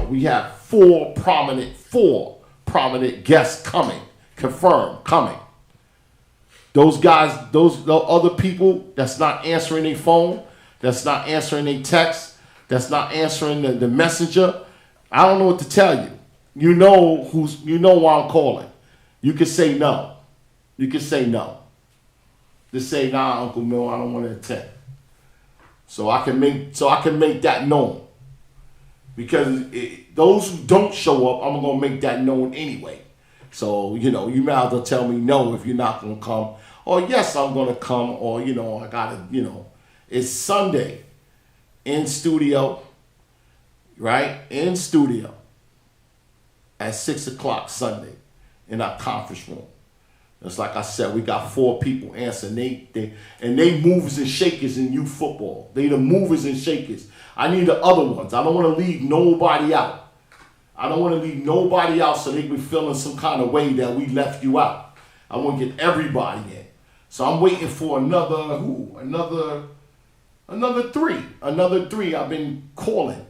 we have four prominent guests coming, confirmed, coming. Those guys, those other people that's not answering their phone, that's not answering their text, that's not answering the messenger, I don't know what to tell you. You know why I'm calling. You can say no. You can say no. Just say, nah, Uncle Mill, I don't want to attend. So I can make that known. Because those who don't show up, I'm gonna make that known anyway. So, you might as well tell me no if you're not going to come. Or yes, I'm going to come. Or, I got to, it's Sunday in studio, right? In studio at 6 o'clock Sunday in our conference room. It's like I said, we got 4 people answering. They movers and shakers in youth football. They the movers and shakers. I need the other ones. I don't want to leave nobody out. I don't want to leave nobody out so they be feeling some kind of way that we left you out. I want to get everybody in. So I'm waiting for another 3. Another 3 I've been calling.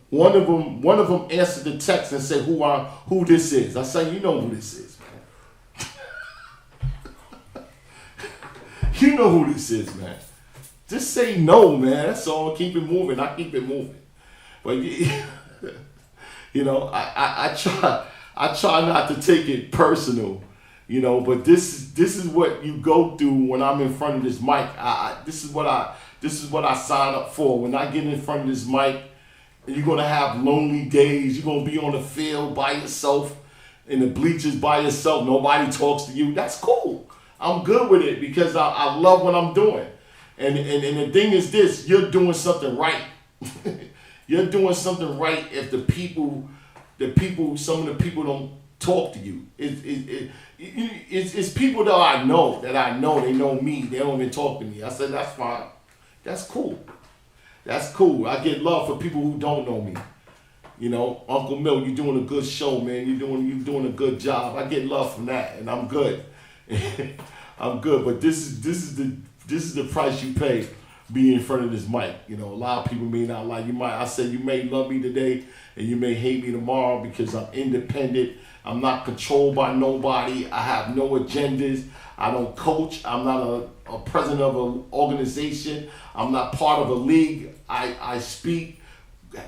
One of them answered the text and said who this is. I said, you know who this is, man. You know who this is, man. just say no, man. That's all. Keep it moving. I keep it moving. But you know, I try not to take it personal. You know, but this is what you go through when I'm in front of this mic. This is what I sign up for. When I get in front of this mic, you're gonna have lonely days. You're gonna be on the field by yourself, in the bleachers by yourself. Nobody talks to you. That's cool. I'm good with it because I love what I'm doing. And the thing is this: you're doing something right. You're doing something right if some of the people don't talk to you. It's people that I know, they know me, they don't even talk to me. I said, that's fine. That's cool. That's cool. I get love for people who don't know me. You know, Uncle Mill, you're doing a good show, man. You're doing a good job. I get love from that, and I'm good. I'm good. But this is the price you pay being in front of this mic. You know, a lot of people may not like you. I said you may love me today and you may hate me tomorrow because I'm independent. I'm not controlled by nobody. I have no agendas. I don't coach. I'm not a president of an organization. I'm not part of a league. I speak.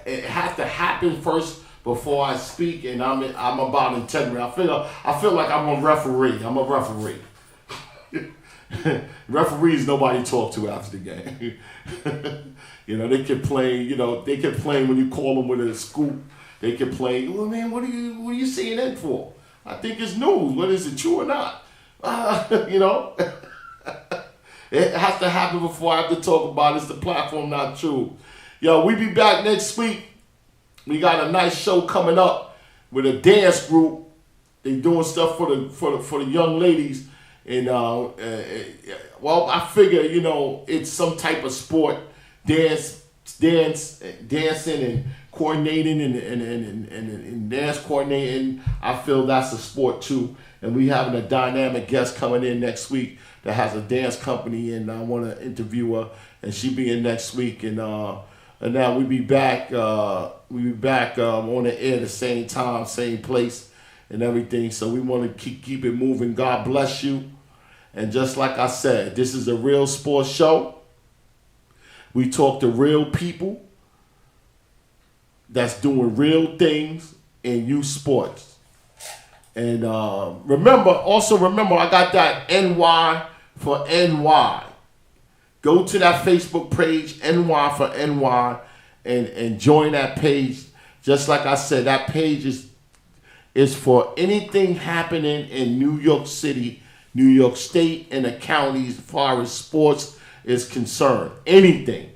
It has to happen first before I speak, and I'm about integrity. I feel like I'm a referee. I'm a referee. Referees nobody talk to after the game. You know, they complain. You know, they complain when you call them with a scoop. They complain. Well, man, what are you saying that for? I think it's news. What is it, true or not? You know, it has to happen before I have to talk about it. It's the platform, not true. Yo, we be back next week. We got a nice show coming up with a dance group. They doing stuff for the young ladies. And well, I figure, you know, it's some type of sport, dancing and coordinating and dance coordinating. I feel that's a sport too. And we having a dynamic guest coming in next week that has a dance company, and I want to interview her, and she be in next week. And now we be back. We be back on the air the same time, same place, and everything. So we want to keep it moving. God bless you. And just like I said, this is a real sports show. We talk to real people that's doing real things in youth sports. And remember, I got that NY for NY. Go to that Facebook page, NY for NY, and join that page. Just like I said, that page is for anything happening in New York City, New York State, and the counties as far as sports is concerned. Anything.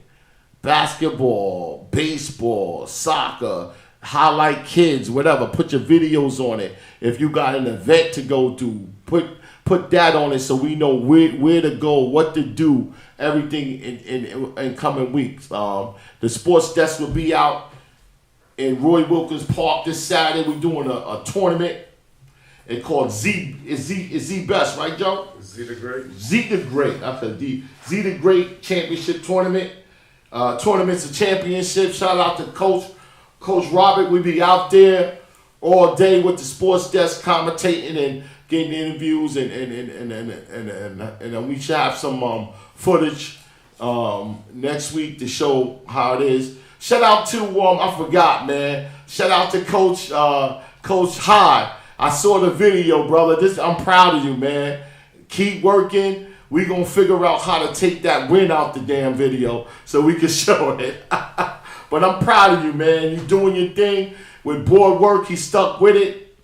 Basketball, baseball, soccer, highlight kids, whatever. Put your videos on it. If you got an event to go to, put that on it so we know where to go, what to do, everything in coming weeks. The sports desk will be out in Roy Wilkins Park this Saturday. We're doing a tournament. It's called Z Best, right, Joe? Z the Great. Z the Great. I said Z the Great Championship Tournament. Tournaments and championships. Shout out to Coach Robert. We be out there all day with the sports desk commentating and getting interviews, and we should have some footage next week to show how it is. Shout out to I forgot, man. Shout out to Coach Hyde. I saw the video, brother. I'm proud of you, man. Keep working. We gonna figure out how to take that win out the damn video so we can show it. But I'm proud of you, man. You doing your thing with board work. He stuck with it.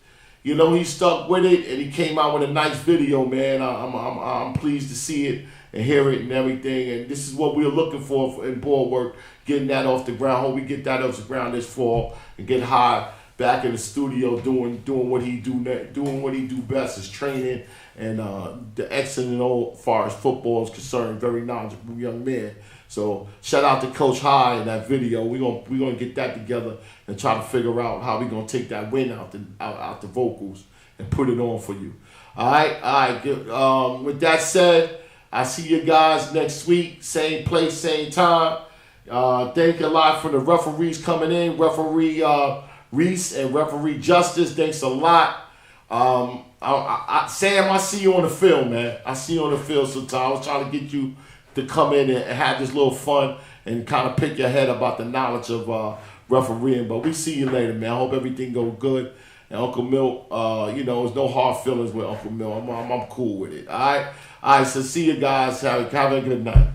You know, he stuck with it, and he came out with a nice video, man. I'm pleased to see it and hear it and everything. And this is what we're looking for in board work, getting that off the ground. Hope we get that off the ground this fall and get High back in the studio doing what he do best is training. And the excellent old far as football is concerned, very knowledgeable young man. So shout out to Coach High in that video. We're gonna get that together and try to figure out how we're gonna take that win out the vocals and put it on for you. All right. Good. With that said, I see you guys next week, same place, same time. Thank you a lot for the referees coming in, Referee Reese and Referee Justice. Thanks a lot. Sam, I see you on the field, man. I see you on the field sometimes. I was trying to get you to come in and have this little fun and kind of pick your head about the knowledge of refereeing. But we see you later, man. I hope everything goes good. And Uncle Milt, there's no hard feelings with Uncle Milt. I'm cool with it. All right, so see you guys. Have a good night.